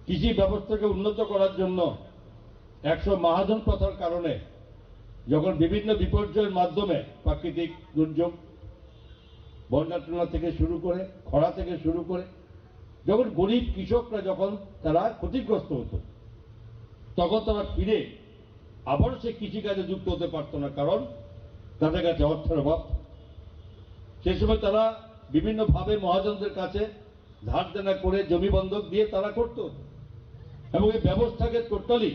কৃষি ব্যবস্থাকে উন্নত করার জন্য 100 মহাজন প্রথার কারণে যখন বিভিন্ন বিপর্যয়ের মাধ্যমে প্রাকৃতিক দুর্যোগ, বন্যা টন্যা থেকে শুরু করে, খরা থেকে শুরু করে, যখন গরিব কৃষকরা যখন তারা ক্ষতিগ্রস্ত হতো, তখন তারা ফিরে আবারও সে কৃষিকাজে যুক্ত হতে পারত না, কারণ তাদের কাছে অর্থের অভাব। সেই সময় তারা বিভিন্নভাবে মহাজনদের কাছে ধার দেনা করে জমি বন্ধক দিয়ে তারা করত, এবং এই ব্যবস্থাকে টোটালি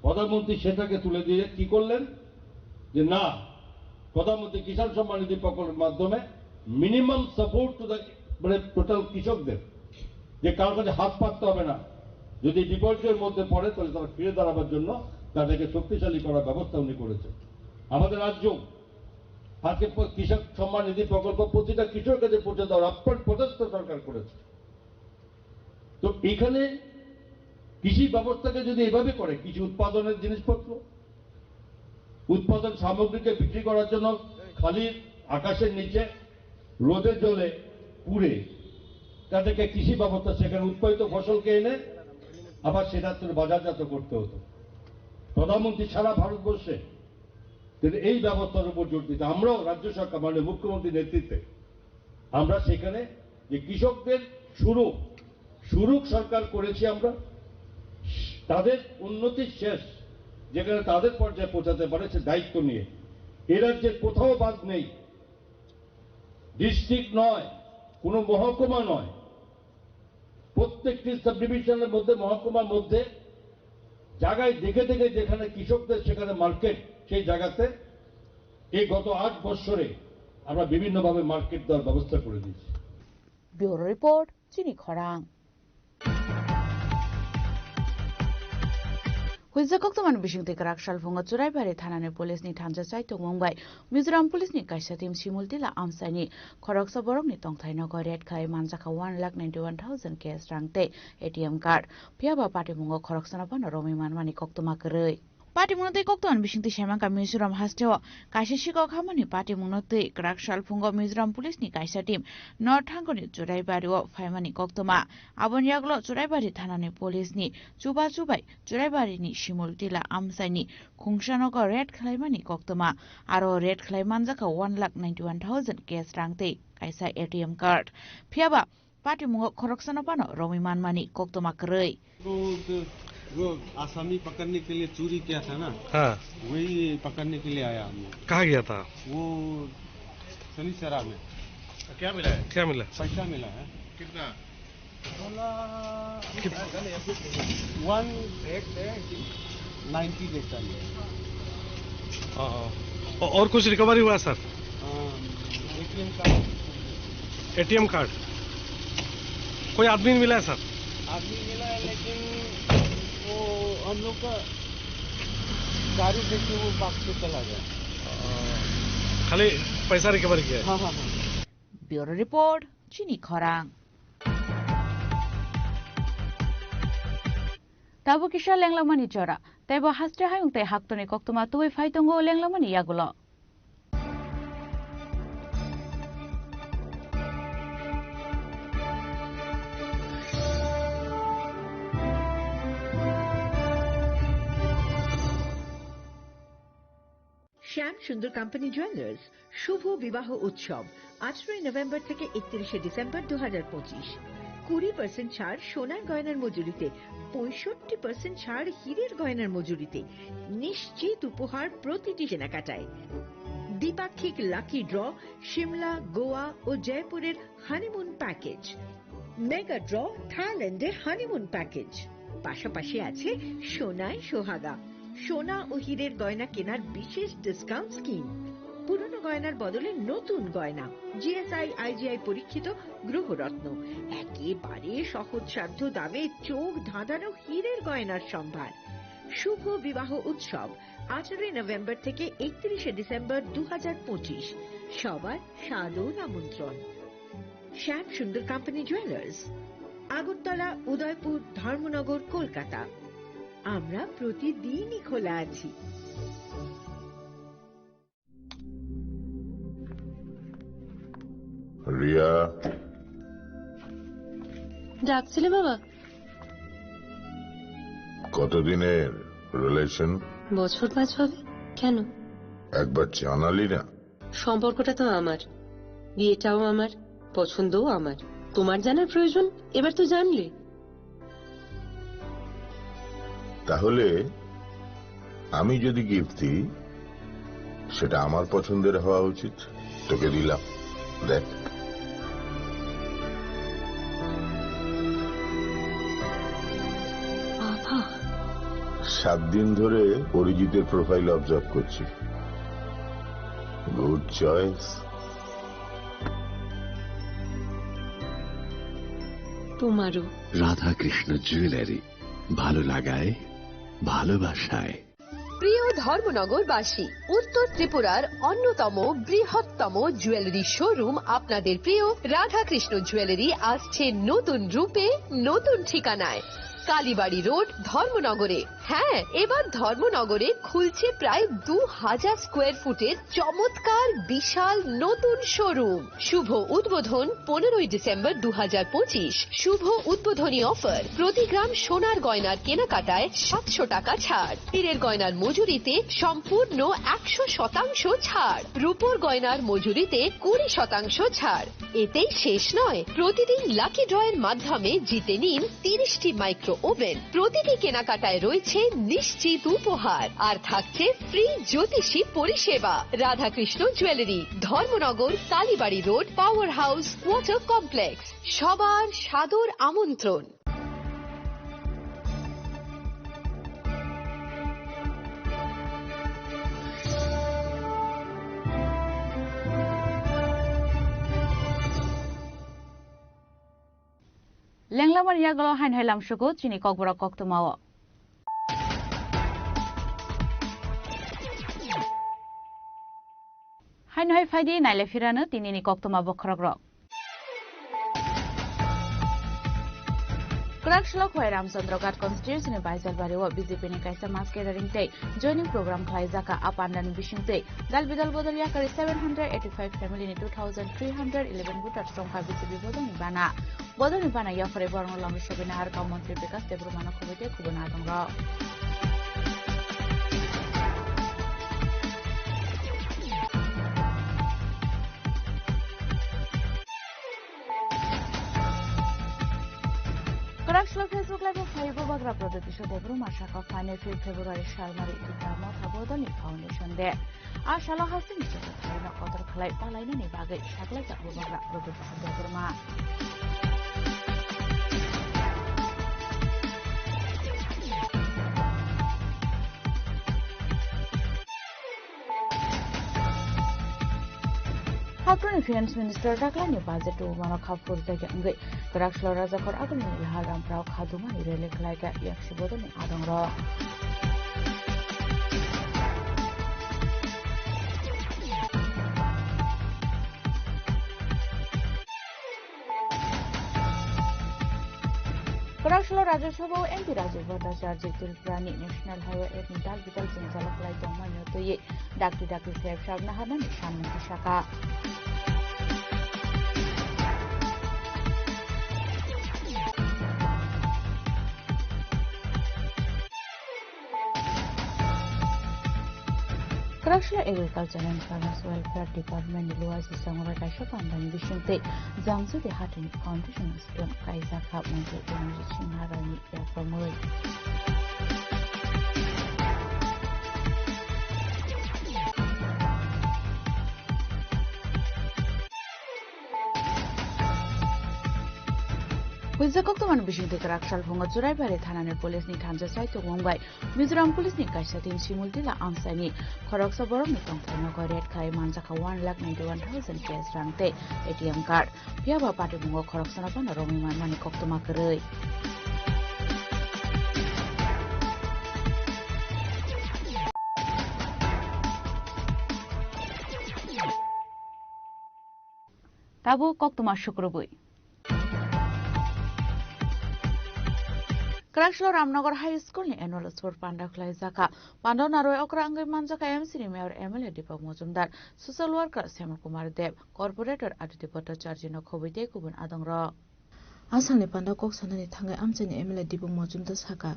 প্রধানমন্ত্রী সেটাকে তুলে দিয়ে কি করলেন যে না, প্রধানমন্ত্রী কিষাণ সম্মান নিধি প্রকল্পের মাধ্যমে মিনিমাম সাপোর্ট টু দ্য মানে টোটাল কৃষকদের, যে কারোর কাছে হাত পাততে হবে না, যদি বিপর্যয়ের মধ্যে পড়ে তাহলে তারা ফিরে দাঁড়াবার জন্য তাদেরকে শক্তিশালী করার ব্যবস্থা উনি করেছেন। আমাদের রাজ্য আজকে কৃষক সম্মান নিধি প্রকল্প প্রতিটা কৃষকের কাছে পৌঁছে দেওয়ার আপ্রাণ প্রচেষ্টা সরকার করেছে। তো এখানে কৃষি ব্যবস্থাকে যদি এভাবে করে, কৃষি উৎপাদনের জিনিসপত্র, উৎপাদন সামগ্রীকে বিক্রি করার জন্য খালি আকাশের নিচে রোদের জলে পুড়ে তাদেরকে কৃষি ব্যবস্থা সেখানে উৎপাদিত ফসলকে এনে আবার সেটা বাজারজাত করতে হতো। প্রধানমন্ত্রী সারা ভারতবর্ষে এই ব্যবস্থার উপর জোর দিতে, আমরাও রাজ্য সরকার মানে মুখ্যমন্ত্রীর নেতৃত্বে আমরা সেখানে যে কৃষকদের সুরুক সরকার করেছি, আমরা তাদের উন্নতির শেষ যেখানে তাদের পর্যায়ে পৌঁছাতে পারে সে দায়িত্ব নিয়ে। এ রাজ্যের কোথাও বাদ নেই, ডিস্ট্রিক্ট নয়, কোনো মহকুমা নয়, প্রত্যেকটি সাব ডিভিশনের মধ্যে, মহকুমার মধ্যে জায়গায় দেখে দেখে যেখানে কৃষকদের সেখানে মার্কেট, সেই জায়গাতে এই গত 8 বছরে আমরা বিভিন্নভাবে মার্কেট দেওয়ার ব্যবস্থা করে দিয়েছি। ব্যুরো রিপোর্ট, চিনি খরাং। हुइजाकक्तमान बिसिंगते कराक सालफुंगा चुराइबारि थानानि पुलिसनि थानजा चाइतुं मुंबाइ मिजोराम पुलिसनि काइसा टीम सिमुलतिला आमसाइनि खरकसा बरकनि तंथाइ नगर रेड खाइ मानजाखा 1,91,000 कैश रांते एटीएम कार्ड पियाबा पार्टी मुंगो खरकसाना पानो रमि मानमानि कक्तमा करै पार्टी मुनते कक्तमान बिसिंगते सेमांका मिजोराम हास्टेव काइसा सिगाव खामानि पार्टी मुनते कराक सालफुंगा मिजोराम पुलिसनि काइसा टीम नर्थांगनि चुराइबारिओ फाइमानि कक्तमा आबन यागलो चुराइबारि थानानि पुलिसनि चुबा चुबाइ चुराइबारिनि सिमुलतिला आमसाइनि खुंसानगर रेड खालाइमानि कक्तमा आरो रेड खालाइ मानजाखा 1,91,000 कैश रांते काइसा एटीएम कार्ड फियाबा पार्टी मुंगो खरकसाना पानो रमि मानमानि कक्तमा करै वो आसामी पकड़ने के लिए चोरी किया था ना, हाँ, वही पकड़ने के लिए आया हमने। कहाँ गया था वो सलीसरा में। क्या मिला है? क्या मिला? पैसा मिला है। कितना? 190 देता है। और कुछ रिकवरी हुआ सर? ATM card. कोई आदमी मिला है सर? आदमी मिला है, लेकिन वो हम लोग का गाड़ी देख के वो भाग के चला गया। खाली पैसा रिकवर किया है? हाँ हाँ हाँ। ब्यूरो रिपोर्ट, चिनी खरांग। ताबो किसा लेंगलामानि चरा तैबो हास्टे हायुंगते हाक्तने कक्तमा तुबै फाइतंगो लेंगलामानि यागुलो শ্যাম সুন্দর কোম্পানি জুয়েলার্স শুভ বিবাহ উৎসব 18 নভেম্বর থেকে 31 ডিসেম্বর 2025। 20% ছাড় সোনার গয়নার মজুরিতে, 65% ছাড় হীরের গয়নার মজুরিতে, নিশ্চিত উপহার প্রতিটি কেনাকাটায়। দ্বিপাক্ষিক লাকি ড্র, শিমলা, গোয়া ও জয়পুরের হানিমুন প্যাকেজ, মেগা ড্র থাইল্যান্ডের হানিমুন প্যাকেজ, পাশাপাশি আছে সোনায় সোহাগা, সোনা ও হীরের গয়না কেনার বিশেষ ডিসকাউন্ট স্কিম, পুরনো গয়নার বদলে নতুন গয়না, জিএসআই আইজিআই পরীক্ষিত গ্রহরত্ন, একেবারে সহজসাধ্য দামে চোখ ধাঁধানো হীরের গয়নার সম্ভার। শুভ বিবাহ উৎসব 18 নভেম্বর থেকে 31 ডিসেম্বর 2025। সবার সাদর আমন্ত্রণ। শ্যাম সুন্দর কোম্পানি জুয়েলার্স, আগরতলা, উদয়পুর, ধর্মনগর, কলকাতা। আমরা প্রতিদিনই খোলা আছি। রিয়া, ডাকছিলে বাবা? কতদিনের রিলেশন? বছর 5 হবে। কেন? একবার জানালি না? সম্পর্কটা তো আমার, বিয়েটাও আমার, পছন্দও আমার। তোমার জানার প্রয়োজন এবার তো জানলে। তাহলে আমি যদি গিফট দিই সেটা আমার পছন্দের হওয়া উচিত। তোকে দিলাম, দেখ। বাবা, 7 দিন ধরে অরিজিতের প্রোফাইল অবজার্ভ করছি। Good choice. তোমারও। রাধাকৃষ্ণ জুয়েলারি, ভালো লাগায় ভালোবাসায়। প্রিয় ধর্মনগরবাসী, উত্তর ত্রিপুরার অন্যতম বৃহত্তম জুয়েলারি শোরুম আপনাদের প্রিয় রাধাকৃষ্ণ জুয়েলারি আসছে নতুন রূপে, নতুন ঠিকানায়। কালীবাড়ি রোড, ধর্মনগরে। হ্যাঁ, এবার ধর্মনগরে খুলছে প্রায় 2000 স্কোয়ার ফুটের চমৎকার বিশাল নতুন শোরুম। শুভ উদ্বোধন 15ই ডিসেম্বর 2025। শুভ উদ্বোধনী অফার, প্রতি গ্রাম সোনার গয়নার কেনাকাটায় 700 টাকা ছাড়, হীরের গয়নার মজুরিতে সম্পূর্ণ 100% ছাড়, রূপোর গয়নার মজুরিতে 20% ছাড়। এতেই শেষ নয়, প্রতিদিন লাকি ড্রয়ের মাধ্যমে জিতে নিন 30টি মাইক্রো ওভেন। প্রতিটি কেনাকাটায় রয়েছে নিশ্চিত উপহার, আর থাকছে ফ্রি জ্যোতিষী পরিষেবা। Radhakrishna jewellery, Dharmanagar, Kalibari road, power house, water complex. সবার সাদর আমন্ত্রণ। লেংলামার ইয়াগল হাইন হাইলাম সুকু চিনি ককবরা কক্তমাও হাইন হাই ফাইদি নাইলে ফিরানো তিনিনি কক্তমা বখরগ্র Krakshlo Khwai Ramchandra Ghat constituency ni Baisalbari wa BJP ni kaisa mass gathering tei joining program khlai jaka apandani bisingte dal bidal bodol yakari 785 family ni 2311 voters songkha BJP bodol ni bana yakare borno lam shobina har kam mantri Bikas Debrumana khobite khubana dongro Krakshlo Facebook Live Faibo Bagra Production Debruma Shaka Final February Shalmari Itama Thabodani Foundation there. Ashala Hasin Chakana Kotor Klai Palaina ni Bagai Shakla Bagra Production Debruma. Hakron Finance Minister Raklani Budget to one of Kapur Tagangi, Krakshlo Razakor Agni Haram Prao Kaduma, Relic like a Yakshibodan Adongra. Krakshlo Rajasabha MP Rajiv Bhattacharya Tripurani National Highway Dal Vital Sanjalak Lai Tomanyo Toye Daki Sahib Shabna Hanan Shamanti Shaka. Krakshlo Agriculture and Farmers Welfare Department Luasi Samara Kasha Pandani Bishinte Zangzu de Hatin Foundation Stone Kaisa Kap Monte Yanji Chinharani Yapamuri. Huizakoktoman Bishinte Krakshal Hunga Zurai Bari Thanane Police ni Thanza Saito Mumbai Mizoram Police ni Kaisa Team Simultila Amsani Khoroksa Borom ni Tongthano Red Khai Manjaka 1,91,000 cash rangte ATM card Piaba Pati Bungo Khoroksa na Pana Romi Mani Koktoma Kerei Tabo কক্তমা শুক্রবই Krashlo Ramnagar High School ni annual sport panda khlai jaka panda naroi okra angai manjaka MC ni mayor MLA Deepak Mojumdar social worker Shyamul Kumar Dev corporator Aditi Bhattacharya no khobite kubun adongra आसामनि panda कक सानानि थांगाय आमचानि MLA दीपक मजुमदार साका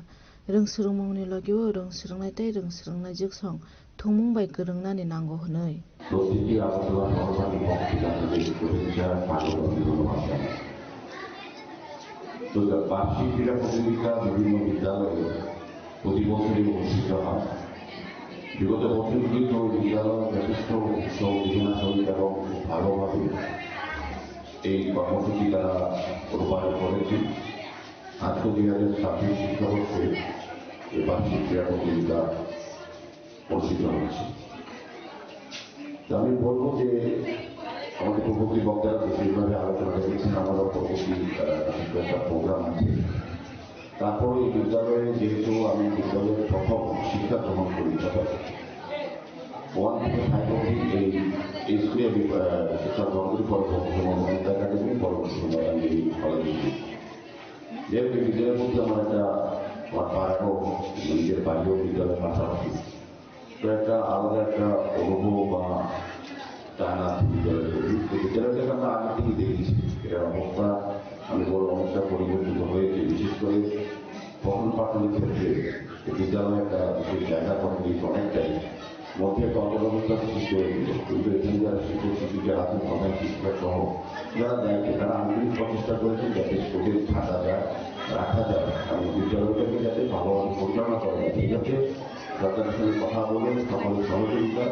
रोंसुरुंमंनि लगियो रोंसुरुंनाय तै रोंसुरुंनाय जिगसं थुंमुं bye गोरोंनानि नांगौ हनै বার্ষিক ক্রীড়া প্রতিযোগিতা বিভিন্ন বিদ্যালয়ে প্রতি বছরই অনুষ্ঠিত হয় বিগত বছরগুলিতে বিদ্যালয় যথেষ্ট উৎসাহ উদ্দীপনা সহিত এবং ভালোভাবে এই কর্মসূচি তারা রূপায়ণ করেছে আজকে 2026 শিক্ষাবর্ষে এই বার্ষিক ক্রীড়া প্রতিযোগিতা অনুষ্ঠিত হচ্ছে আমি বলবো যে আমাদের পূর্ববর্তী বক্তারা সেইভাবে আলোচনা করেছেন আমারও পরবর্তী একটা প্রোগ্রাম আছে তারপরে এই বিদ্যালয়ে যেহেতু আমি বিদ্যালয়ের প্রথম শিক্ষা গ্রহণ করি অর্থাৎ 1 থেকে 5 অবধি এই স্কুলে আমি শিক্ষা গ্রহণ করি পরবর্তী সময় মহিলা একাডেমি পরবর্তী সময় আমি এই কলেজে যেহেতু বিদ্যালয়ের মধ্যে আমার একটা আমার পাড়াও নিজের বাড়িও বিদ্যালয়ের পাশাপাশি তো একটা আলাদা একটা অনুভব বা টানা বিদ্যালয়টাকে আমরা আগে থেকে দেখেছি এটার অবস্থা আমি বড় অবস্থা পরিবর্তিত হয়েছে বিশেষ করে পঠন পাঠনের ক্ষেত্রে বিদ্যালয়ে একটা বিশেষ জায়গা করে দিয়েছে অনেকটাই মধ্যে একটা অন্তর্ভুক্ত সৃষ্টি হয়ে গেল কিন্তু এখানে যারা শিক্ষক শিক্ষিকা আছেন প্রধান শিক্ষক সহ যারা দায়িত্ব তারা আন্তরিক প্রচেষ্টা করেছেন যাতে স্কুলের থাকা যায় রাখা যায় এবং বিদ্যালয়টাকে যাতে ভালোভাবে পরিচালনা করা যায় ঠিক আছে সরকারের সঙ্গে কথা বলে সকলের সহযোগিতা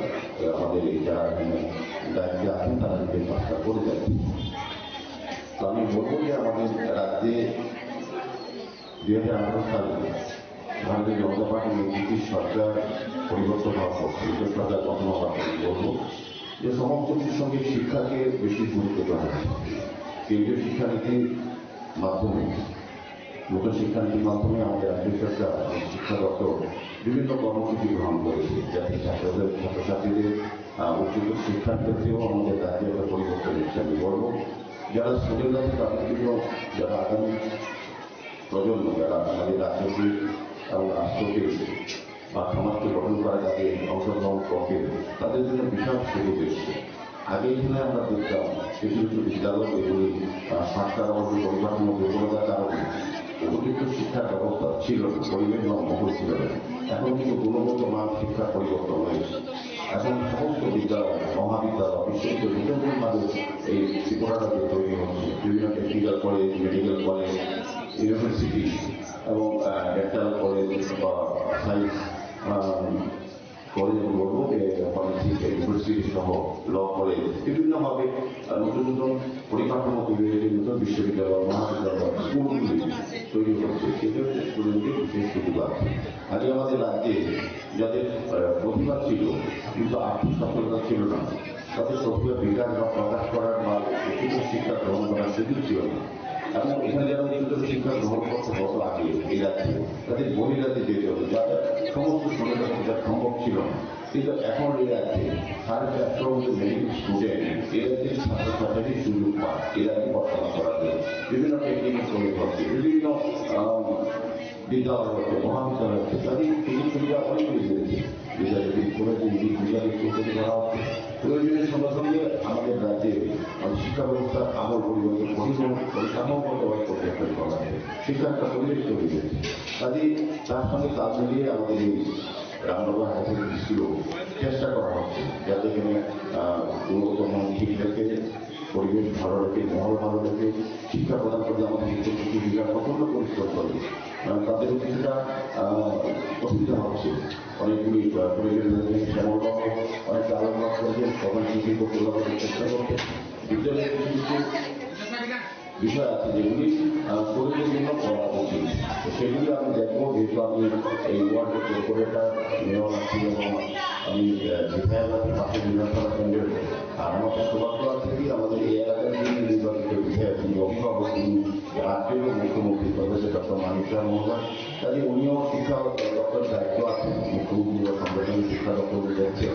আমাদের যারা এখানে দায়িত্বে আছেন তারা নিজের কাজটা করে যাচ্ছে তো আমি বলবো যে আমাদের রাজ্যে 2018 সালে ভারতীয় জনতা পার্টির নেতৃত্বে সরকার পরিবর্তন হওয়ার পর সরকার গঠন হওয়ার পর বলবো যে সমস্ত কিছুর সঙ্গে শিক্ষাকে বেশি গুরুত্ব দেওয়া হয়েছে কেন্দ্রীয় শিক্ষানীতির মাধ্যমে নতুন শিক্ষানীতির মাধ্যমে আমাদের রাজ্য সরকার শিক্ষা দপ্তর বিভিন্ন কর্মসূচি গ্রহণ করেছে যাতে ছাত্রছাত্রীদের উচ্চতর শিক্ষার ক্ষেত্রেও আমাদের রাজ্যে একটা পরিবর্তন হচ্ছে আমি বলবো যারা স্টুডেন্ট আছে তাদের জন্য যারা আগামী প্রজন্ম যারা আমাদের রাজ্যকে এবং রাষ্ট্রকে বা সমাজকে গঠন করা যাতে অংশগ্রহণ করবে তাদের জন্য বিশাল সুযোগ এসছে আগে এখানে আমরা দেখতাম কিছু কিছু বিদ্যালয় এগুলি সংস্কার অবস্থা পরিকাঠামো দুর্বলতার কারণে উপযুক্ত শিক্ষার ব্যবস্থা ছিল না পরিবেশ বা মহল ছিল না এখন কিন্তু গুণগত মান শিক্ষার পরিবর্তন হয়েছে এখন সমস্ত বিদ্যালয় মহাবিদ্যালয় বিশ্ববিদ্যালয় বিভিন্নভাবে এই ত্রিপুরাটা তৈরি হচ্ছে বিভিন্ন technical college medical college university এবং ডেন্টাল কলেজ বা সায়েন্স কলেজ আমি বলবো যে ইউনিভার্সিটি সহ ল কলেজ বিভিন্নভাবে নতুন নতুন পরিকাঠামো তৈরি হয়েছে নতুন বিশ্ববিদ্যালয় মহাবিদ্যালয় স্কুলগুলি তৈরি হচ্ছে সেক্ষেত্রে স্টুডেন্টদের বিশেষ সুবিধা আছে আগে আমাদের রাজ্যে যাদের প্রতিভা ছিল কিন্তু আর্থিক সফলতা ছিল না তাদের প্রতিভা বিকাশ বা প্রকাশ করার বা উচ্চতর শিক্ষা গ্রহণ করার সুযোগ ছিল না এবং এখানে যারা উচ্চতর শিক্ষা গ্রহণ করতে হতো আগে এই রাজ্যে তাদের বহিরাজ্যে যেতে হতো যাদের সমস্ত সুবিধা সুবিধা সম্ভব ছিল না কিন্তু এখন এই রাজ্যে 450 মেডিকেল স্টুডেন্ট এই রাজ্যের ছাত্রছাত্রীদের সুযোগ পায় এই রাজ্যে পড়াশোনা করার জন্য বিভিন্ন টেকনিক্যাল কলেজ হচ্ছে বিভিন্ন বিদ্যালয় হচ্ছে মহাবিদ্যালয় হচ্ছে তাদের সুযোগ সুবিধা অনেক বেশি হয়েছে বিদ্যালয় কলেজ বিদ্যালয় স্কুল থেকে করা হচ্ছে প্রয়োজনের সঙ্গে সঙ্গে আমাদের রাজ্যে শিক্ষা ব্যবস্থার আমল পরিবর্তন পরিকাঠামোগতভাবে পরিবর্তন করা হবে শিক্ষা একটা পরিবেশ তৈরি হয়েছে কাজে তার সঙ্গে তাল মিলিয়ে আমাদের এই রামনগর হাই সেকেন্ডারি স্কুলও চেষ্টা করা হচ্ছে যাতে এখানে গুণগত মান ঠিক রেখে পরিবেশ ভালো রেখে মহল ভালো রেখে শিক্ষা প্রদান করতে আমাদের শিক্ষা প্রচন্ড পরিষ্কার করবে তাদের কিছুটা অসুবিধা হচ্ছে অনেকগুলি পরিবেশ শ্যামলবাবু অনেক আলোচনা করেছেন তখন শিক্ষিত করার চেষ্টা করছে বিদ্যালয়ের কিছু কিছু বিষয় আছে যেগুলি শরীরের জন্য করা উচিত সেগুলি আমি দেখবো যেহেতু আমি এই ওয়ার্ডের কর্পোরেটর মেয়র আছি এবং আমি বিধায়ক আছি পাশে বিধানসভা কেন্দ্রের আর আমার সৌভাগ্য আছে কি আমাদের এই এলাকার যিনি নির্বাচিত বিধায়ক তিনি অভিভাবক তিনি রাজ্যের মুখ্যমন্ত্রী প্রফেসর ডক্টর মানিক প্রফেসর মহোদয়, কাজে উনিও শিক্ষা দপ্তর দায়িত্ব আছেন, মুখ্যমন্ত্রী বা সাংগঠনিক শিক্ষা দপ্তর দেখছেন।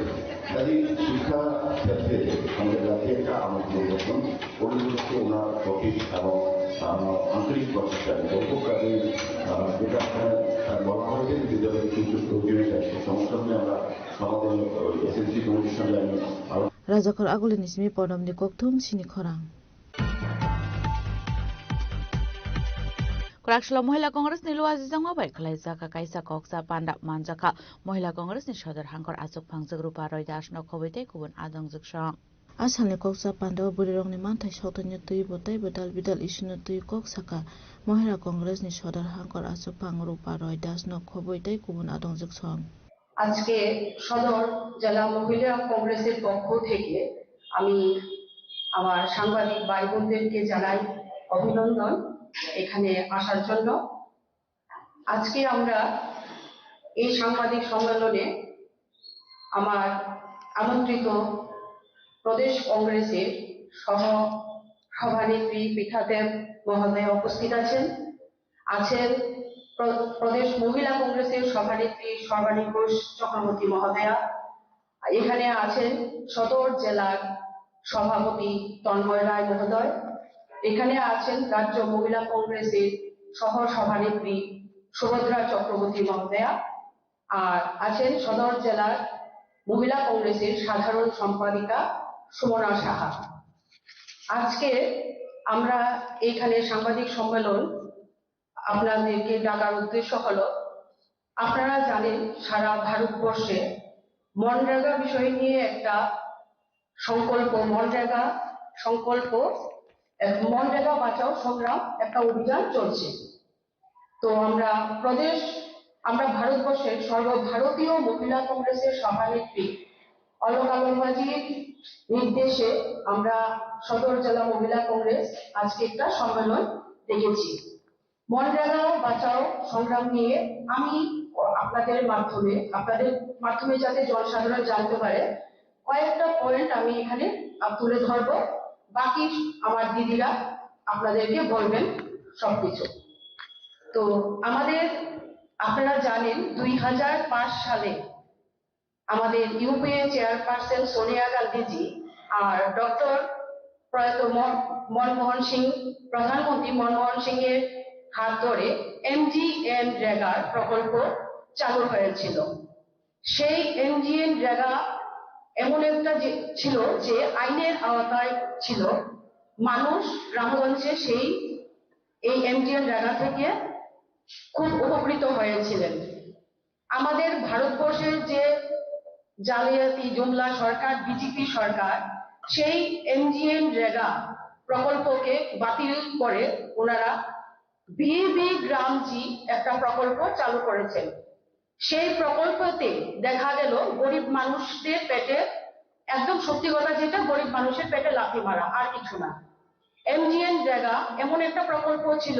কাজে শিক্ষা ক্ষেত্রে আমাদের রাজ্যে একটা আমার পরিবর্তন পরিবর্তন ওনার প্রফিট এবং আন্তরিক প্রচেষ্টা ব্যাপক কাজে যেটা বলা হয়েছে বিদ্যালয়ের কিছু প্রয়োজনীয় সমস্যা হলে আমরা সমাধান এসএসসি কমিটির সঙ্গে আমি Rajakor agulin ismi podom ni koktum sini khorang. Kurakshla Mohila Congress ni luazi zangwa bai khlai jaka kaisa koksa panda manjaka Mohila Congress ni sodor hangkor asuk phangjak rupa roi das no khobaite kubun adang juksang. Asalni koksa panda burirong ni manthai sotanya tui botai bedal bidal isuna tui koksaka Mohila Congress ni sodor hangkor asuk phang rupa roi das no khobaite kubun adang juksang. আজকে সদর জেলা মহিলা কংগ্রেসের পক্ষ থেকে আমি আমার সাংবাদিক ভাই বোনদেরকে জানাই অভিনন্দন এখানে আসার জন্য। আজকে আমরা এই সাংবাদিক সম্মেলনে আমার আমন্ত্রিত প্রদেশ কংগ্রেসের সহ সভানেত্রী পীঠাদেব মহোদয় উপস্থিত আছেন প্রদেশ মহিলা কংগ্রেসের সভানেত্রী সর্বাণী ঘোষ চক্রবর্তী মহোদয়া, এখানে আছেন সদর জেলার সভাপতি তন্ময় রায় মহোদয়, এখানে আছেন রাজ্য মহিলা কংগ্রেসের সহ সভানেত্রী সুভদ্রা চক্রবর্তী মহোদয়া, আর আছেন সদর জেলার মহিলা কংগ্রেসের সাধারণ সম্পাদিকা সুমনা সাহা। আজকে আমরা এখানে সাংবাদিক সম্মেলন আপনাদেরকে ডাকার উদ্দেশ্য হলো, আপনারা জানেন সারা ভারতবর্ষে মনরেগা বিষয় নিয়ে একটা সংকল্প, মনরেগা বাঁচাও সংগ্রাম একটা অভিযান চলছে। তো আমরা ভারতবর্ষের সর্বভারতীয় মহিলা কংগ্রেসের সভানেত্রী অলকা লম্বাজির নির্দেশে আমরা সদর জেলা মহিলা কংগ্রেস আজকে একটা সম্মেলন ডেকেছি। মনরেগা বাঁচাও সংগ্রাম নিয়ে আমি আপনাদের মাধ্যমে যাতে জনসাধারণ জানতে পারে কয়েকটা পয়েন্ট আমি এখানে তুলে ধরবো, বাকি আমার দিদিরা আপনাদেরকে বলবেন সবকিছু। তো আপনারা জানেন 2005 সালে আমাদের ইউপিএ চেয়ারপারসন সোনিয়া গান্ধীজি আর ডক্টর প্রয়াত মনমোহন সিং, প্রধানমন্ত্রী মনমোহন সিং এর হাত ধরে MGNREGA প্রকল্প চালু হয়েছিল। সেই MGNREGA এমন একটা ছিল যে আইনের আওতায় ছিল, মানুষ গ্রামগঞ্জে এই MGNREGA থেকে খুব উপকৃত হয়েছিলেন। আমাদের ভারতবর্ষের যে জালিয়াতি জুমলা সরকার, বিজেপি সরকার, সেই MGNREGA প্রকল্পকে বাতিল করে ওনারা ভিবি গ্রামজি একটা প্রকল্প চালু করেছেন। সেই প্রকল্পতে দেখা গেল গরিব মানুষদের পেটে, একদম সত্যি কথা যেটা, গরিব মানুষের পেটে লাথি মারা, আর কিছু না। MGNREGA এমন একটা প্রকল্প ছিল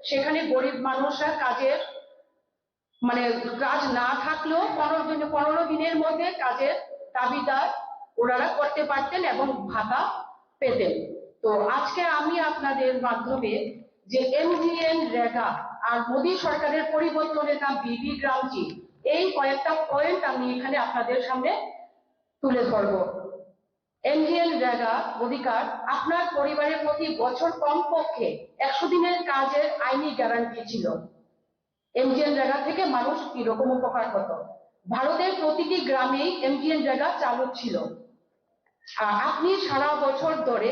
সেখানে গরিব মানুষরা কাজ না থাকলেও 15 দিনের মধ্যে কাজের দাবিদার ওনারা করতে পারতেন এবং ভাতা পেতেন। তো আজকে আমি আপনাদের মাধ্যমে যে MGNREGA আর মোদী সরকারের পরিবর্তনের নাম বিবি গ্রামজি, এই কয়েকটা পয়েন্ট আমি এখানে আপনাদের সামনে তুলে ধরব। MGNREGA অধিকার, আপনার পরিবারের প্রতি বছর কমপক্ষে 100 দিনের কাজের আইনি গ্যারান্টি ছিল। MGNREGA থেকে মানুষ কিরকম উপকার হতো, ভারতের প্রতিটি গ্রামেই MGNREGA চালু ছিল। আপনি সারা বছর ধরে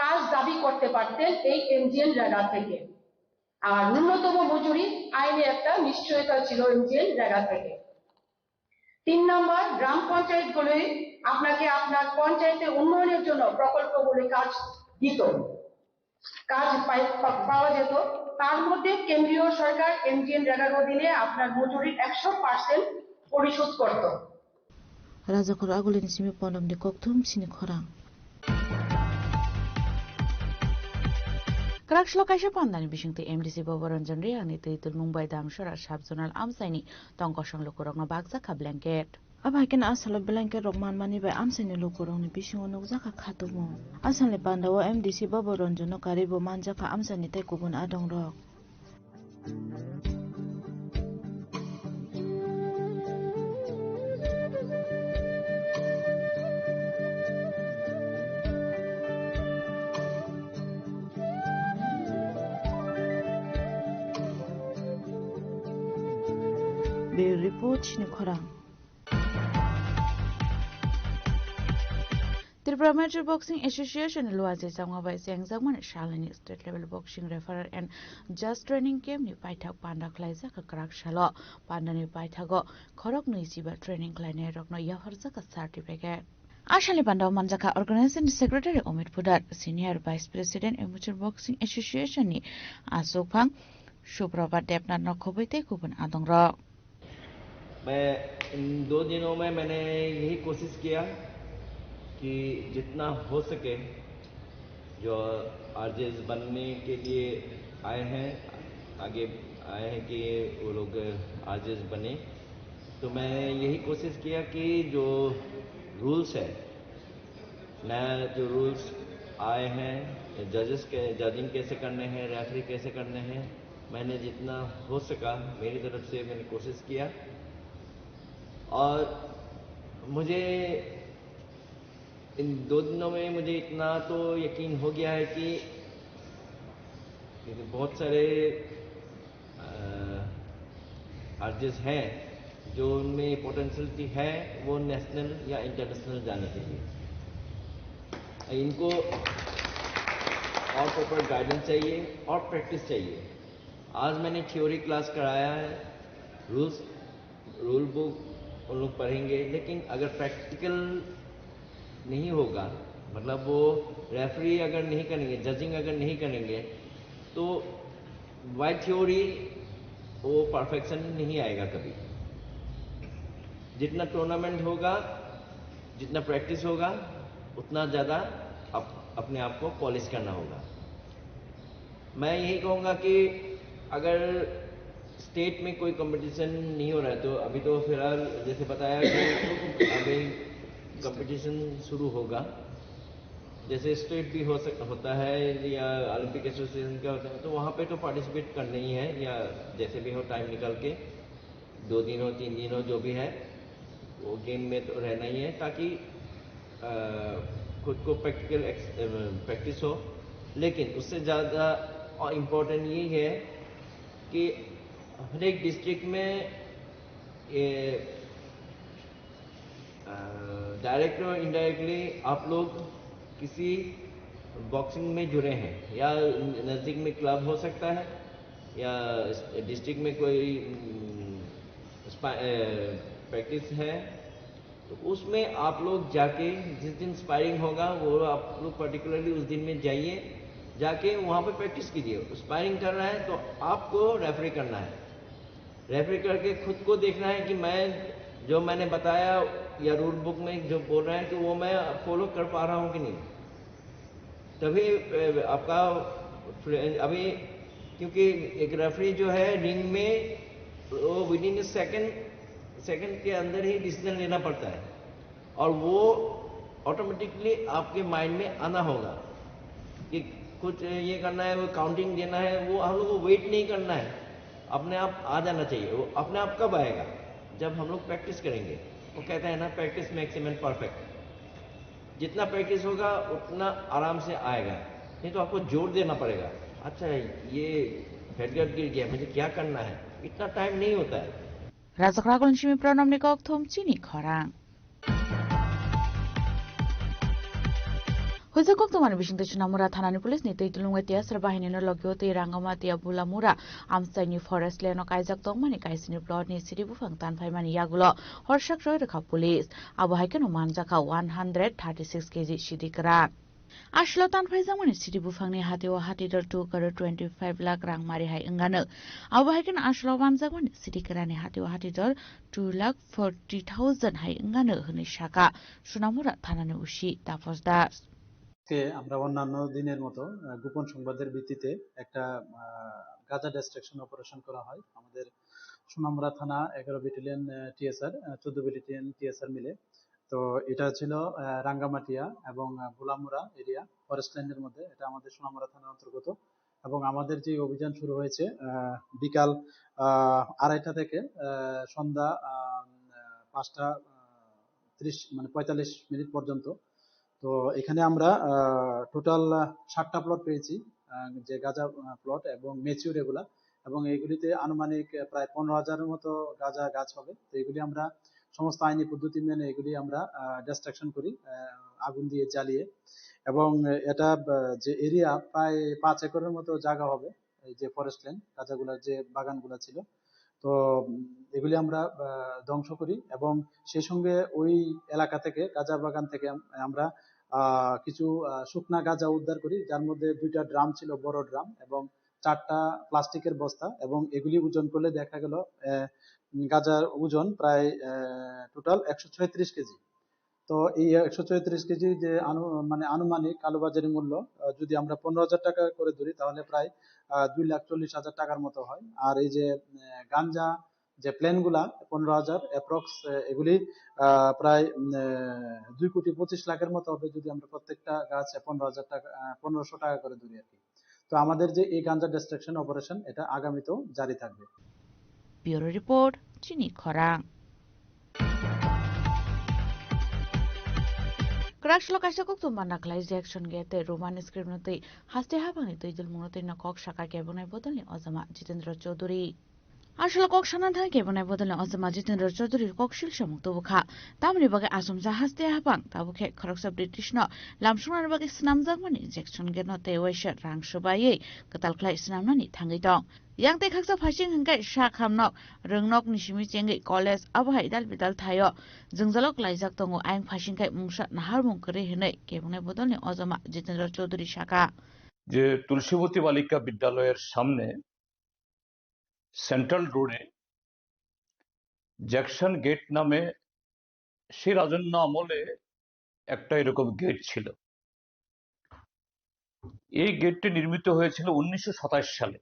কাজ দাবি করতে পারতেন এই MGNREGA থেকে। আর ন্যূনতম মজুরি আইনে একটা নিশ্চয়তা ছিল MGNREGA থেকে। 3 নম্বর, গ্রাম পঞ্চায়েতগুলি আপনাকে আপনার পঞ্চায়েতের উন্নয়নের জন্য প্রকল্পগুলি কাজ দিত, কাজ পাওয়া যেত। তার মধ্যে কেন্দ্রীয় সরকার MGNREGA অধীনে আপনার মজুরির 100% পরিশোধ করত। Rajakor agulin ismi podom ni koktum sini khorang. Kurakshla kaisa pandani bisingti MDC Boboranjan Riani Teitul Mumbai Damshara Sabzonal Amsaini Tongkosang Lokorongna Bagzaka Blanket. Abaken asalo blanket rokman mani bai amsaini lokorongni bisingo nukjaka khatumo. Asalni pandawo MDC Boboranjan no karibo manjaka amsaini tei kubun adong rok. Bureau Report ni khorang. Tripura Amateur Boxing Association luaje sangwa bai sengjangman shalani state level boxing referral and just training camp ni paithak panda khlaija ka krak shalo panda ni paithago khorok nei jiba training khlaine rokno yafarja ka certificate Ashali Panda Manjaka Organizing Secretary Omid Pudar Senior Vice President Amateur Boxing Association ni Asok Phang Supravat Depna Nokhobite Kuban Adongra मैं इन 2 दिनों में मैंने यही कोशिश किया कि जितना हो सके जो आरजेस बनने के लिए आए हैं आगे आए हैं कि वो लोग आरजेस बने तो मैं यही कोशिश किया कि जो रूल्स है नया जो रूल्स आए हैं जजिंग कैसे करने हैं रेफरी कैसे करने हैं मैंने जितना हो सका मेरी तरफ से मैंने कोशिश किया और मुझे इन 2 दिनों में मुझे इतना तो यकीन हो गया है कि बहुत सारे आर्टिस्ट हैं जो उनमें पोटेंशियलिटी है वो नेशनल या इंटरनेशनल जाने के लिए इनको और प्रॉपर गाइडेंस चाहिए और प्रैक्टिस चाहिए आज मैंने थ्योरी क्लास कराया है रूल बुक उन लोग पढ़ेंगे लेकिन अगर प्रैक्टिकल नहीं होगा मतलब वो रेफरी अगर नहीं करेंगे जजिंग अगर नहीं करेंगे तो बाय थ्योरी वो परफेक्शन नहीं आएगा कभी जितना टूर्नामेंट होगा जितना प्रैक्टिस होगा उतना ज़्यादा अपने आप को पॉलिश करना होगा मैं यही कहूँगा कि अगर स्टेट में कोई कंपटीशन नहीं हो रहा है तो अभी तो फिलहाल जैसे बताया कि अभी कंपटीशन शुरू होगा जैसे स्टेट भी होता है या ओलंपिक एसोसिएशन का होता है तो वहाँ पे तो पार्टिसिपेट करना ही है या जैसे भी हो टाइम निकल के 2 दिन हो 3 दिन हो जो भी है वो गेम में तो रहना ही है ताकि खुद को प्रैक्टिस हो लेकिन उससे ज़्यादा इम्पोर्टेंट ये है कि हर एक डिस्ट्रिक्ट में डायरेक्ट और इनडायरेक्टली आप लोग किसी बॉक्सिंग में जुड़े हैं या नज़दीक में क्लब हो सकता है या डिस्ट्रिक्ट में कोई प्रैक्टिस है तो उसमें आप लोग जाके जिस दिन स्पायरिंग होगा वो आप लोग पर्टिकुलरली उस दिन में जाइए जाके वहाँ पे प्रैक्टिस कीजिए स्पायरिंग कर रहा है तो आपको रेफरी करना है रेफरी करके खुद को देखना है कि मैं जो मैंने बताया या रूल बुक में जो बोल रहा है कि वो मैं फॉलो कर पा रहा हूँ कि नहीं तभी आपका अभी क्योंकि एक रेफरी जो है रिंग में वो विद इन सेकंड के अंदर ही डिसीजन लेना पड़ता है और वो ऑटोमेटिकली आपके माइंड में आना होगा कि कुछ ये करना है वो काउंटिंग देना है वो हम लोग को वेट नहीं करना है अपने आप आ जाना चाहिए वो अपने आप कब आएगा जब हम लोग प्रैक्टिस करेंगे वो कहते हैं ना प्रैक्टिस मेक्स मैन परफेक्ट जितना प्रैक्टिस होगा उतना आराम से आएगा नहीं तो आपको जोर देना पड़ेगा अच्छा ये हेडगट गिर गया मुझे क्या करना है इतना टाइम नहीं होता है राजकरागल सिमी प्रणम निकक थोम चिनी खरां Huzakok to mani bising Chunamura Thanani Police ni Tulunga Tiasra Bahini no Logote Rangamatia Bulamura Amstani Forest Leno Kaizak Tomani Kaisini Plot ni City Bufang Tan Paimani Yagulo Horshak Royaka Police Abuhakan Manjaka 136 kg Shidikara Ashlo Tan Paizamani City Bufangni Hatio Hatidor 2.25 lakh rang Mari Hai Ingano Abuhakan Ashlo Wanzamani City Karani Hatio Hatidor 2,40,000 Hai Ingano Hunishaka Shunamura Thanani Ushi Tafos Das কে আমরা অন্যান্য দিনের মতো গোপন সংবাদের ভিত্তিতে একটা গাঁজা distraction operation করা হয় আমাদের সোনামুড়া থানা 11 ব্যাটালিয়ন টিএসআর 14 ব্যাটালিয়ন টিএসআর মিলে তো এটা ছিল রাঙ্গামাটিয়া এবং বুলামুড়া এরিয়া ফরেস্ট ল্যান্ডের মধ্যে এটা আমাদের সোনামুড়া থানার অন্তর্গত এবং আমাদের যে অভিযান শুরু হয়েছে বিকাল 2:30 থেকে সন্ধ্যা 5:30 মানে 45 মিনিট পর্যন্ত তো এখানে আমরা টোটাল 7টা প্লট পেয়েছি যে গাঁজা প্লট এবং ম্যাচিউর এগুলা এবং এগুলিতে আনুমানিক প্রায় 15,000-এর মতো গাঁজা গাছ হবে। তো এগুলি আমরা সমস্ত আইনি পদ্ধতি মেনে এগুলি আমরা ডিস্ট্রাকশন করি আগুন দিয়ে জ্বালিয়ে, এবং এটা যে এরিয়া প্রায় 5 একরের মতো জায়গা হবে, এই যে ফরেস্ট ল্যান্ড গাঁজাগুলার যে বাগানগুলা ছিল। তো এগুলি আমরা ধ্বংস করি এবং সেই সঙ্গে ওই এলাকা থেকে গাঁজা বাগান থেকে আমরা কিছু শুকনা গাঁজা উদ্ধার করি, যার মধ্যে 2টা ড্রাম ছিল, বড় ড্রাম, এবং 4টা প্লাস্টিকের বস্তা, এবং এগুলি ওজন করলে দেখা গেল গাঁজার ওজন প্রায় টোটাল 136 কেজি। তো এই 134 কেজি যে মানে আনুমানিক কালোবাজারি মূল্য যদি আমরা 15,000 টাকা করে ধরি তাহলে প্রায় 2,40,000 টাকার মতো হয়। আর এই যে গাঞ্জা যে প্লেন গুলা 15,000 অ্যাপ্রক্স, এগুলি প্রায় 2,25,00,000-এর মতো হবে যদি আমরা প্রত্যেকটা গাছ 15,000 টাকা 1,500 টাকা করে ধরি আর কি। তো আমাদের যে এই গাঞ্জা ডিস্ট্রাকশন অপারেশন এটা আগামীতেও জারি থাকবে। ব্যুরো রিপোর্ট, চিনি খরাং। Krakshlo kaisa kok tumana klai jackson gete roman script notei haste habani toidul munotei na kok shaka kebonai bodolni ozama Jitendra Choudhury. আসলে কক সানাধান কেবনাই বদলে অজমা জিতেন্দ্র চৌধুরীর কক শিলসা মুক্ত বুখা তামরি বাগে আসম জাহাজতে হাবাং তাবুখে খরকসা ব্রিটিশ ন লামসুনার বাগে স্নাম জাগমানি জ্যাকসন গে নতে ওয়াইশা রাং সবাইয়ে কতাল খ্লাই স্নামনানি থাঙ্গি দং yang te khaksa phasing hangkai sha khamnok rongnok nisimi chengai college abhai dal bidal thayo jungjalok laijak tongo aing phasingkai mungsa nahar mungkre hinai kebonai bodolni অজমা জিতেন্দ্র চৌধুরী শাখা যে তুলসীবতী বালিকা বিদ্যালয়ের সামনে সেন্ট্রাল রোডে জ্যাকসন গেট নামে সেই রাজন্য আমলে একটা এরকম গেট ছিল। এই গেটটি নির্মিত হয়েছিল 1927 সালে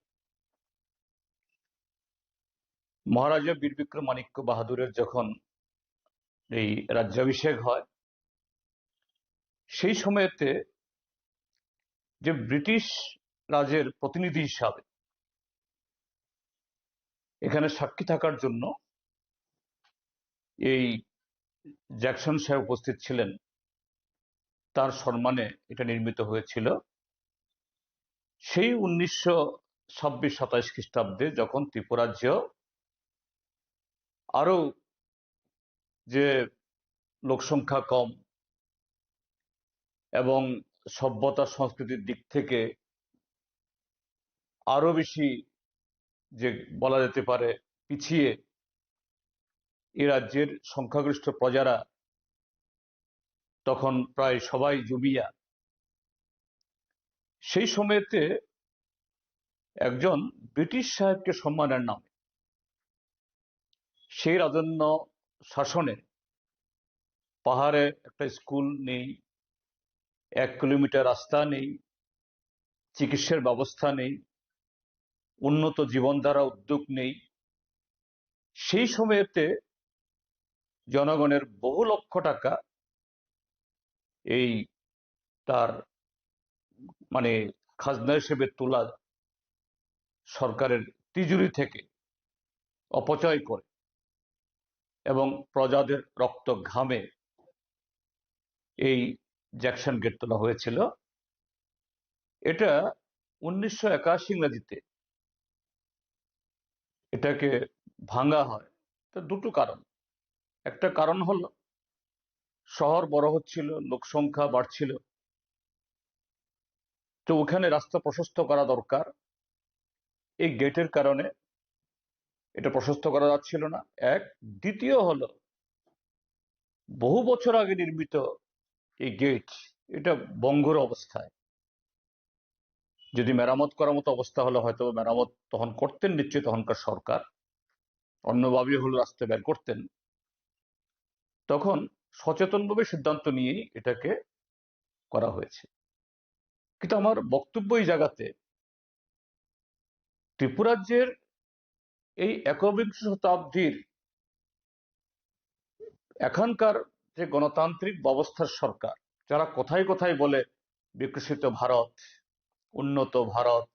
মহারাজা বীর বিক্রমাদিত্য বাহাদুরের যখন এই রাজ্যাভিষেক হয় সেই সময়তে যে ব্রিটিশ রাজের প্রতিনিধি হিসাবে এখানে সাক্ষী থাকার জন্য এই জ্যাকসন সাহেব উপস্থিত ছিলেন, তার সম্মানে এটা নির্মিত হয়েছিল। সেই 1926-27 খ্রিস্টাব্দে যখন ত্রিপুরাজ্য আরো যে লোকসংখ্যা কম এবং সভ্যতা সংস্কৃতির দিক থেকে আরো বেশি যে বলা যেতে পারে পিছিয়ে এই রাজ্যের সংখ্যাগরিষ্ঠ প্রজারা তখন প্রায় সবাই জুবিয়া, সেই সময়তে একজন ব্রিটিশ সাহেবকে সম্মানের নামে সেই রাজন্য শাসনে পাহাড়ে একটা স্কুল নেই, 1 কিলোমিটার রাস্তা নেই, চিকিৎসার ব্যবস্থা নেই, উন্নত জীবনধারা উদ্যোগ নেই। সেই সময়েতে জনগণের বহু লক্ষ টাকা এই তার মানে খাজনা হিসেবে তোলা সরকারের তিজুরি থেকে অপচয় করে এবং প্রজাদের রক্ত ঘামে এই জ্যাকসন গেট তোলা হয়েছিল। এটা 1981 ইংরেজিতে এটাকে ভাঙা হয়। তো দুটো কারণ, একটা কারণ হলো শহর বড় হচ্ছিল, লোক সংখ্যা বাড়ছিল, তো ওখানে রাস্তা প্রশস্ত করা দরকার। এই গেটের কারণে এটা প্রশস্ত করা যাচ্ছিল না, এক। দ্বিতীয় হলো বহু বছর আগে নির্মিত এই গেট এটা বঙ্গুর অবস্থায়, যদি মেরামত করার মতো অবস্থা হলে হয়তো মেরামত তখন করতেন নিশ্চয়ই তখনকার সরকার, অন্যভাবে হলো রাস্তা বের করতেন। তখন সচেতনভাবে সিদ্ধান্ত নিয়েই এটাকে করা হয়েছে। কিন্তু আমার বক্তব্য এই জায়গাতে ত্রিপুরাজ্যের এই একবিংশ শতাব্দীর এখনকার যে গণতান্ত্রিক ব্যবস্থার সরকার, যারা কোথায় কোথায় বলে বিকশিত ভারত, উন্নত ভারত,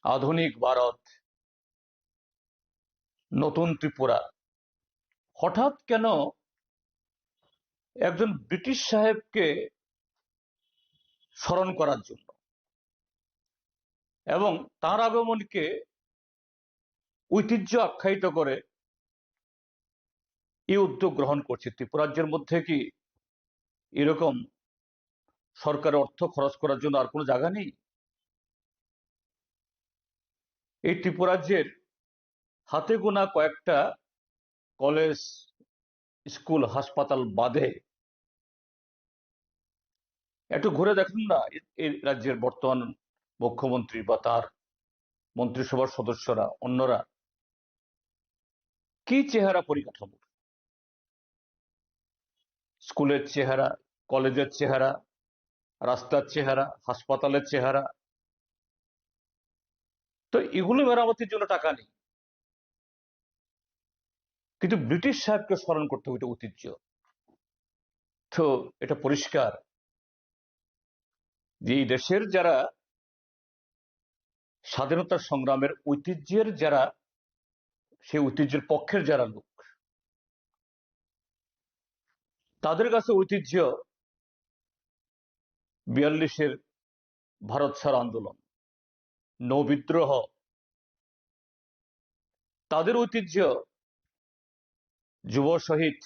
আধুনিক ভারত, নতুন ত্রিপুরা, হঠাৎ কেন একজন ব্রিটিশ সাহেবকে স্মরণ করার জন্য এবং তার আগমনকে ঐতিহ্য আখ্যায়িত করে এই উদ্যোগ গ্রহণ করছে। ত্রিপুরাজ্যের মধ্যে কি এরকম সরকারের অর্থ খরচ করার জন্য আর কোনো জায়গা নেই? এই ত্রিপুরাজ্যের হাতে গোনা কয়েকটা কলেজ, স্কুল, হাসপাতাল বাদে একটু ঘুরে দেখুন না এই রাজ্যের বর্তমান মুখ্যমন্ত্রী বা তার মন্ত্রিসভার সদস্যরা, অন্যরা কি চেহারা পরিকাঠামো, স্কুলের চেহারা, কলেজের চেহারা, রাস্তার চেহারা, হাসপাতালের চেহারা। তো এগুলো মেরামতির জন্য টাকা নেই, কিন্তু ব্রিটিশ সাহেবকে স্মরণ করতে হবে, এটা ঐতিহ্য। তো এটা পরিষ্কার যে এই দেশের যারা স্বাধীনতা সংগ্রামের ঐতিহ্যের যারা, সেই ঐতিহ্যের পক্ষের যারা লোক, তাদের কাছে ঐতিহ্য 42-এর ভারত ছাড় আন্দোলন, নৌ বিদ্রোহ, তাদের ঐতিহ্য যুব শহীদ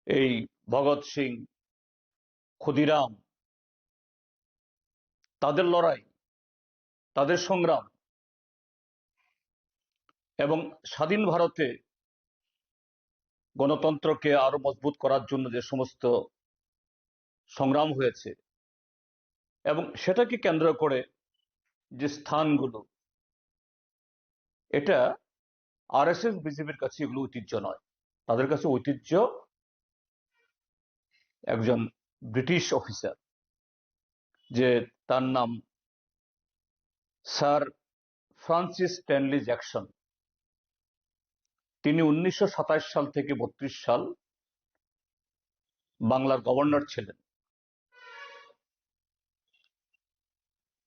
এই ভগৎ সিং, ক্ষুদিরাম, তাদের লড়াই, তাদের সংগ্রাম, এবং স্বাধীন ভারতে গণতন্ত্রকে আরো মজবুত করার জন্য যে সমস্ত সংগ্রাম হয়েছে এবং সেটাকে কেন্দ্র করে যে স্থানগুলো, এটা আরএসএস বিজেপির কাছে এগুলো ঐতিহ্য নয়। তাদের কাছে ঐতিহ্য একজন ব্রিটিশ অফিসার, যে তার নাম স্যার ফ্রান্সিস স্ট্যানলি জ্যাকসন। তিনি 1927 সাল থেকে 32 সাল বাংলার গভর্নর ছিলেন।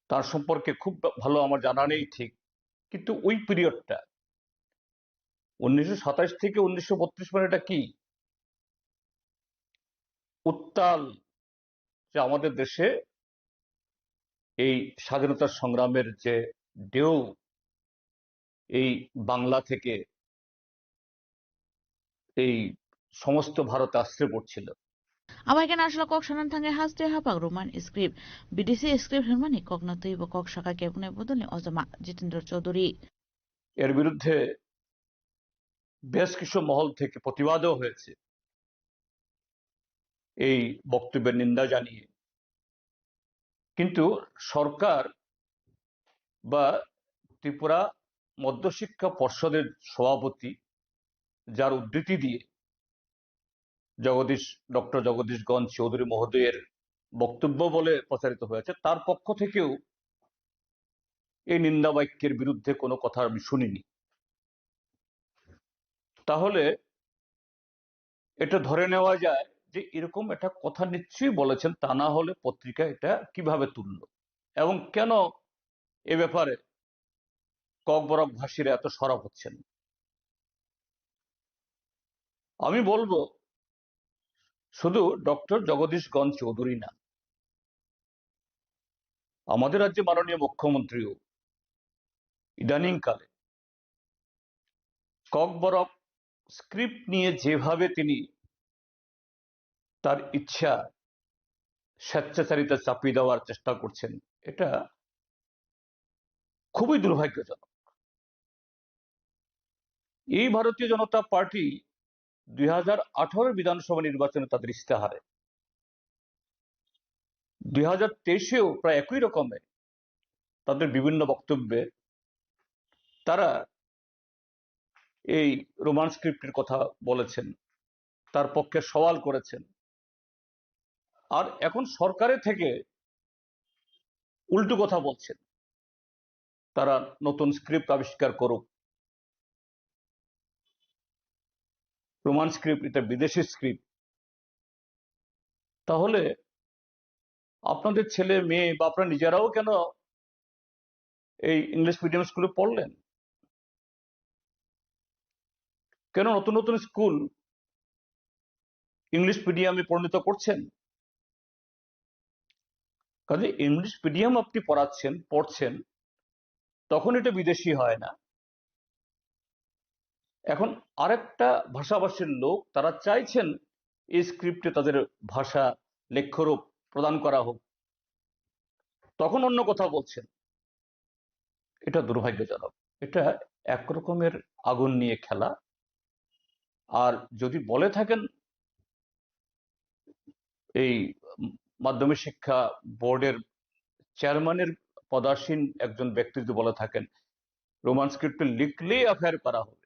তার সম্পর্কে খুব ভালো আমার জানা নেই ঠিক, কিন্তু ওই পিরিয়ডটা 1927 থেকে 1932 মানে এটা কি উত্তাল, যে আমাদের দেশে এই স্বাধীনতা সংগ্রামের যে ঢেউ এই বাংলা থেকে এই সমস্ত ভারতে আশ্রয় পড়ছিল। Amai kan asla kok sanan thange haste hapak roman script BDC script hermani kok na tuibo kok shaka kebune bodole ozama Jitendra Choudhury এর বিরুদ্ধে বেশ কিছু মহল থেকে প্রতিবাদও হয়েছে এই বক্তব্যের নিন্দা জানিয়ে। কিন্তু সরকার বা ত্রিপুরা মধ্যশিক্ষা পর্ষদের সভাপতি, যার উদ্ধৃতি দিয়ে ডক্টর জগদীশগঞ্জ চৌধুরী মহোদয়ের বক্তব্য বলে প্রচারিত হয়েছে, তার পক্ষ থেকেও এই নিন্দা বাক্যের বিরুদ্ধে কোনো কথা আমি শুনিনি। তাহলে এটা ধরে নেওয়া যায় যে এরকম একটা কথা নিশ্চয়ই বলেছেন, তা না হলে পত্রিকা এটা কিভাবে তুলল এবং কেন এ ব্যাপারে ককবরক ভাষীরা এত সরব হচ্ছেন। আমি বলবো শুধু ডক্টর জগদীশগঞ্জ চৌধুরী না, আমাদের রাজ্যে মাননীয় মুখ্যমন্ত্রীও ইদানিংকালে ককবরক স্ক্রিপ্ট নিয়ে যেভাবে তিনি তার ইচ্ছা স্বেচ্ছাচারিতা চাপিয়ে দেওয়ার চেষ্টা করছেন, এটা খুবই দুর্ভাগ্যজনক। এই ভারতীয় জনতা পার্টি 2018 বিধানসভা নির্বাচনে তাদের ইস্তেহারে, 2023-এও প্রায় একই রকমে তাদের বিভিন্ন বক্তব্যে তারা এই রোমান স্ক্রিপ্টের কথা বলেছেন, তার পক্ষে সওয়াল করেছেন। আর এখন সরকারের থেকে উল্টো কথা বলছেন, তারা নতুন স্ক্রিপ্ট আবিষ্কার করুক, রোমান স্ক্রিপ্ট এটা বিদেশি স্ক্রিপ্ট। তাহলে আপনাদের ছেলে মেয়ে বা আপনারা নিজেরাও কেন এই ইংলিশ মিডিয়াম স্কুলে পড়লেন? কেন নতুন নতুন স্কুল ইংলিশ মিডিয়ামে পরিণত করছেন? কাজে ইংলিশ মিডিয়াম আপনি পড়ছেন তখন এটা বিদেশি হয় না। এখন আরেকটা ভাষাভাষীর লোক তারা চাইছেন এই স্ক্রিপ্টে তাদের ভাষা লেখ্যরূপ প্রদান করা হোক, তখন অন্য কথা বলছেন। এটা দুর্ভাগ্যজনক। এটা একরকমের আগুন নিয়ে খেলা। আর যদি বলে থাকেন এই মাধ্যমিক শিক্ষা বোর্ডের চেয়ারম্যানের পদাসীন একজন ব্যক্তি যদি বলে থাকেন রোমান স্ক্রিপ্টে লিখলেই এফআইআর করা হবে,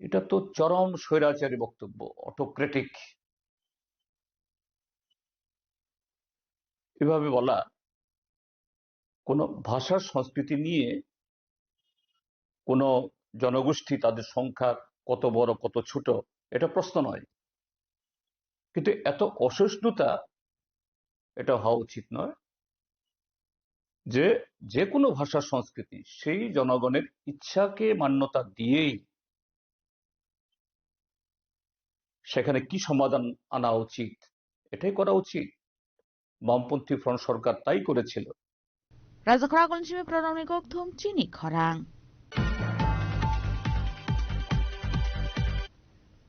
এটা তো চরম স্বৈরাচারী বক্তব্য, অটোক্রেটিক। এভাবে বলা কোন ভাষার সংস্কৃতি নিয়ে কোন জনগোষ্ঠী তাদের সংখ্যা কত বড় কত ছোট এটা প্রশ্ন নয়, কিন্তু এত অসহিষ্ণুতা এটা হওয়া উচিত নয় যে যে কোনো ভাষার সংস্কৃতি সেই জনগণের ইচ্ছাকে মান্যতা দিয়েই সেখানে কি সমাধান আনা উচিত এটাই করা উচিত। বামপন্থী ফ্রন্ট সরকার তাই করেছিল। রাজখরা কলসিমে প্রণামী গকথম চিনি খরাং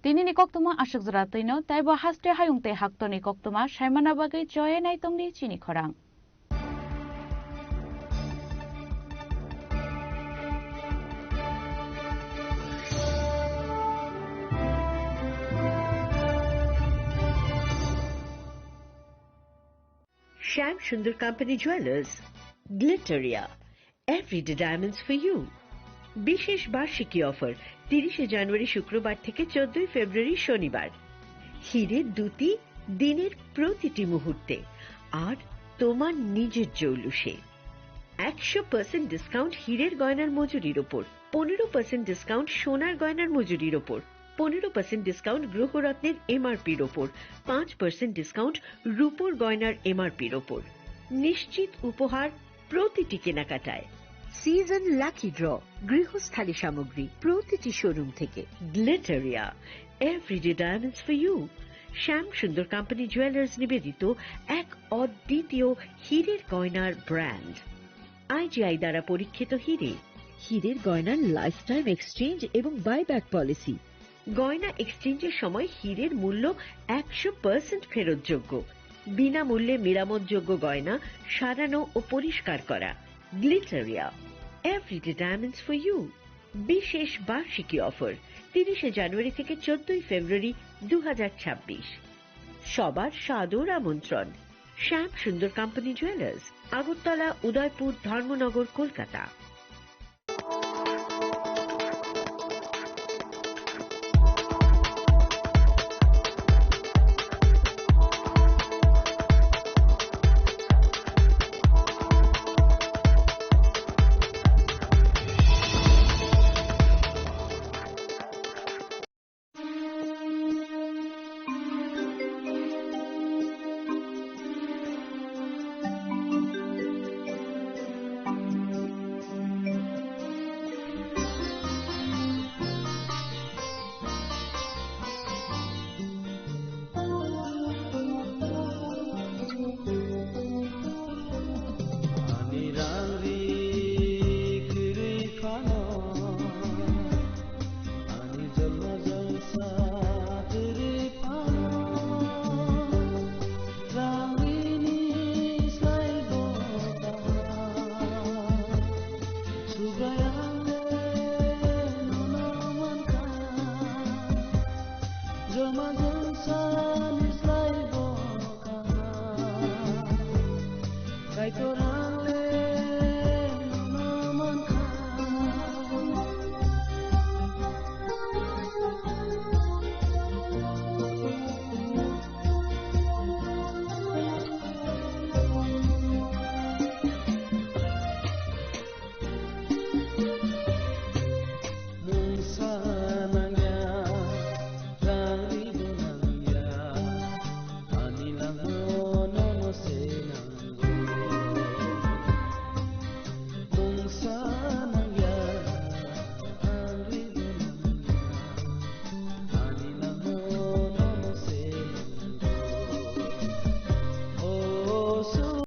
তিনি নিকক্তমা আশক জরা তৈন তাইব হাস্তে হায়ুংতে হাক্ত নিকক্তমা সাইমানা বাগৈ জয়ে নাইতংনি চিনি খরাং Shyam Sundar Company Jewelers, Glitteria, everyday diamonds for you. বিশেষ বার্ষিকী অফার 30 জানুয়ারি শুক্রবার থেকে 14 ফেব্রুয়ারি শনিবার। হীরের দুটি দিনের প্রতিটি মুহূর্তে আর তোমার নিজের জৌলুসে। 100% ডিসকাউন্ট হীরের গয়নার মজুরির ওপর, 15% ডিসকাউন্ট সোনার গয়নার মজুরির ওপর, 15% ডিসকাউন্ট গ্রহরত্নের এমআরপির ওপর, 5% ডিসকাউন্ট রূপোর গয়নার এমআরপির ওপর। নিশ্চিত উপহার প্রতিটি কেনাকাটায়। সিজন লাকি ড্র গৃহস্থালী সামগ্রী প্রতিটি শোরুম থেকে। Glitteria, everyday diamonds for you. Shyam Sundar company jewellers নিবেদিত এক অদ্বিতীয় হীরের গয়নার ব্র্যান্ড। আইজিআই দ্বারা পরীক্ষিত হীরে, হীরের গয়নার লাইফ টাইম এক্সচেঞ্জ এবং বাইব্যাক পলিসি। গয়না এক্সচেঞ্জের সময় হীরের মূল্য 100% ফেরতযোগ্য। বিনামূল্যে মেরামতযোগ্য গয়না সারানো ও পরিষ্কার করা। Glitteria, everyday diamonds for you. বিশেষ বার্ষিকী অফার 30 জানুয়ারি থেকে 14 ফেব্রুয়ারি 2026। সবার সাদর আমন্ত্রণ। শ্যাম Sundar company jewellers, Agartala, Udaipur, Dharmanagar, Kolkata. Subaya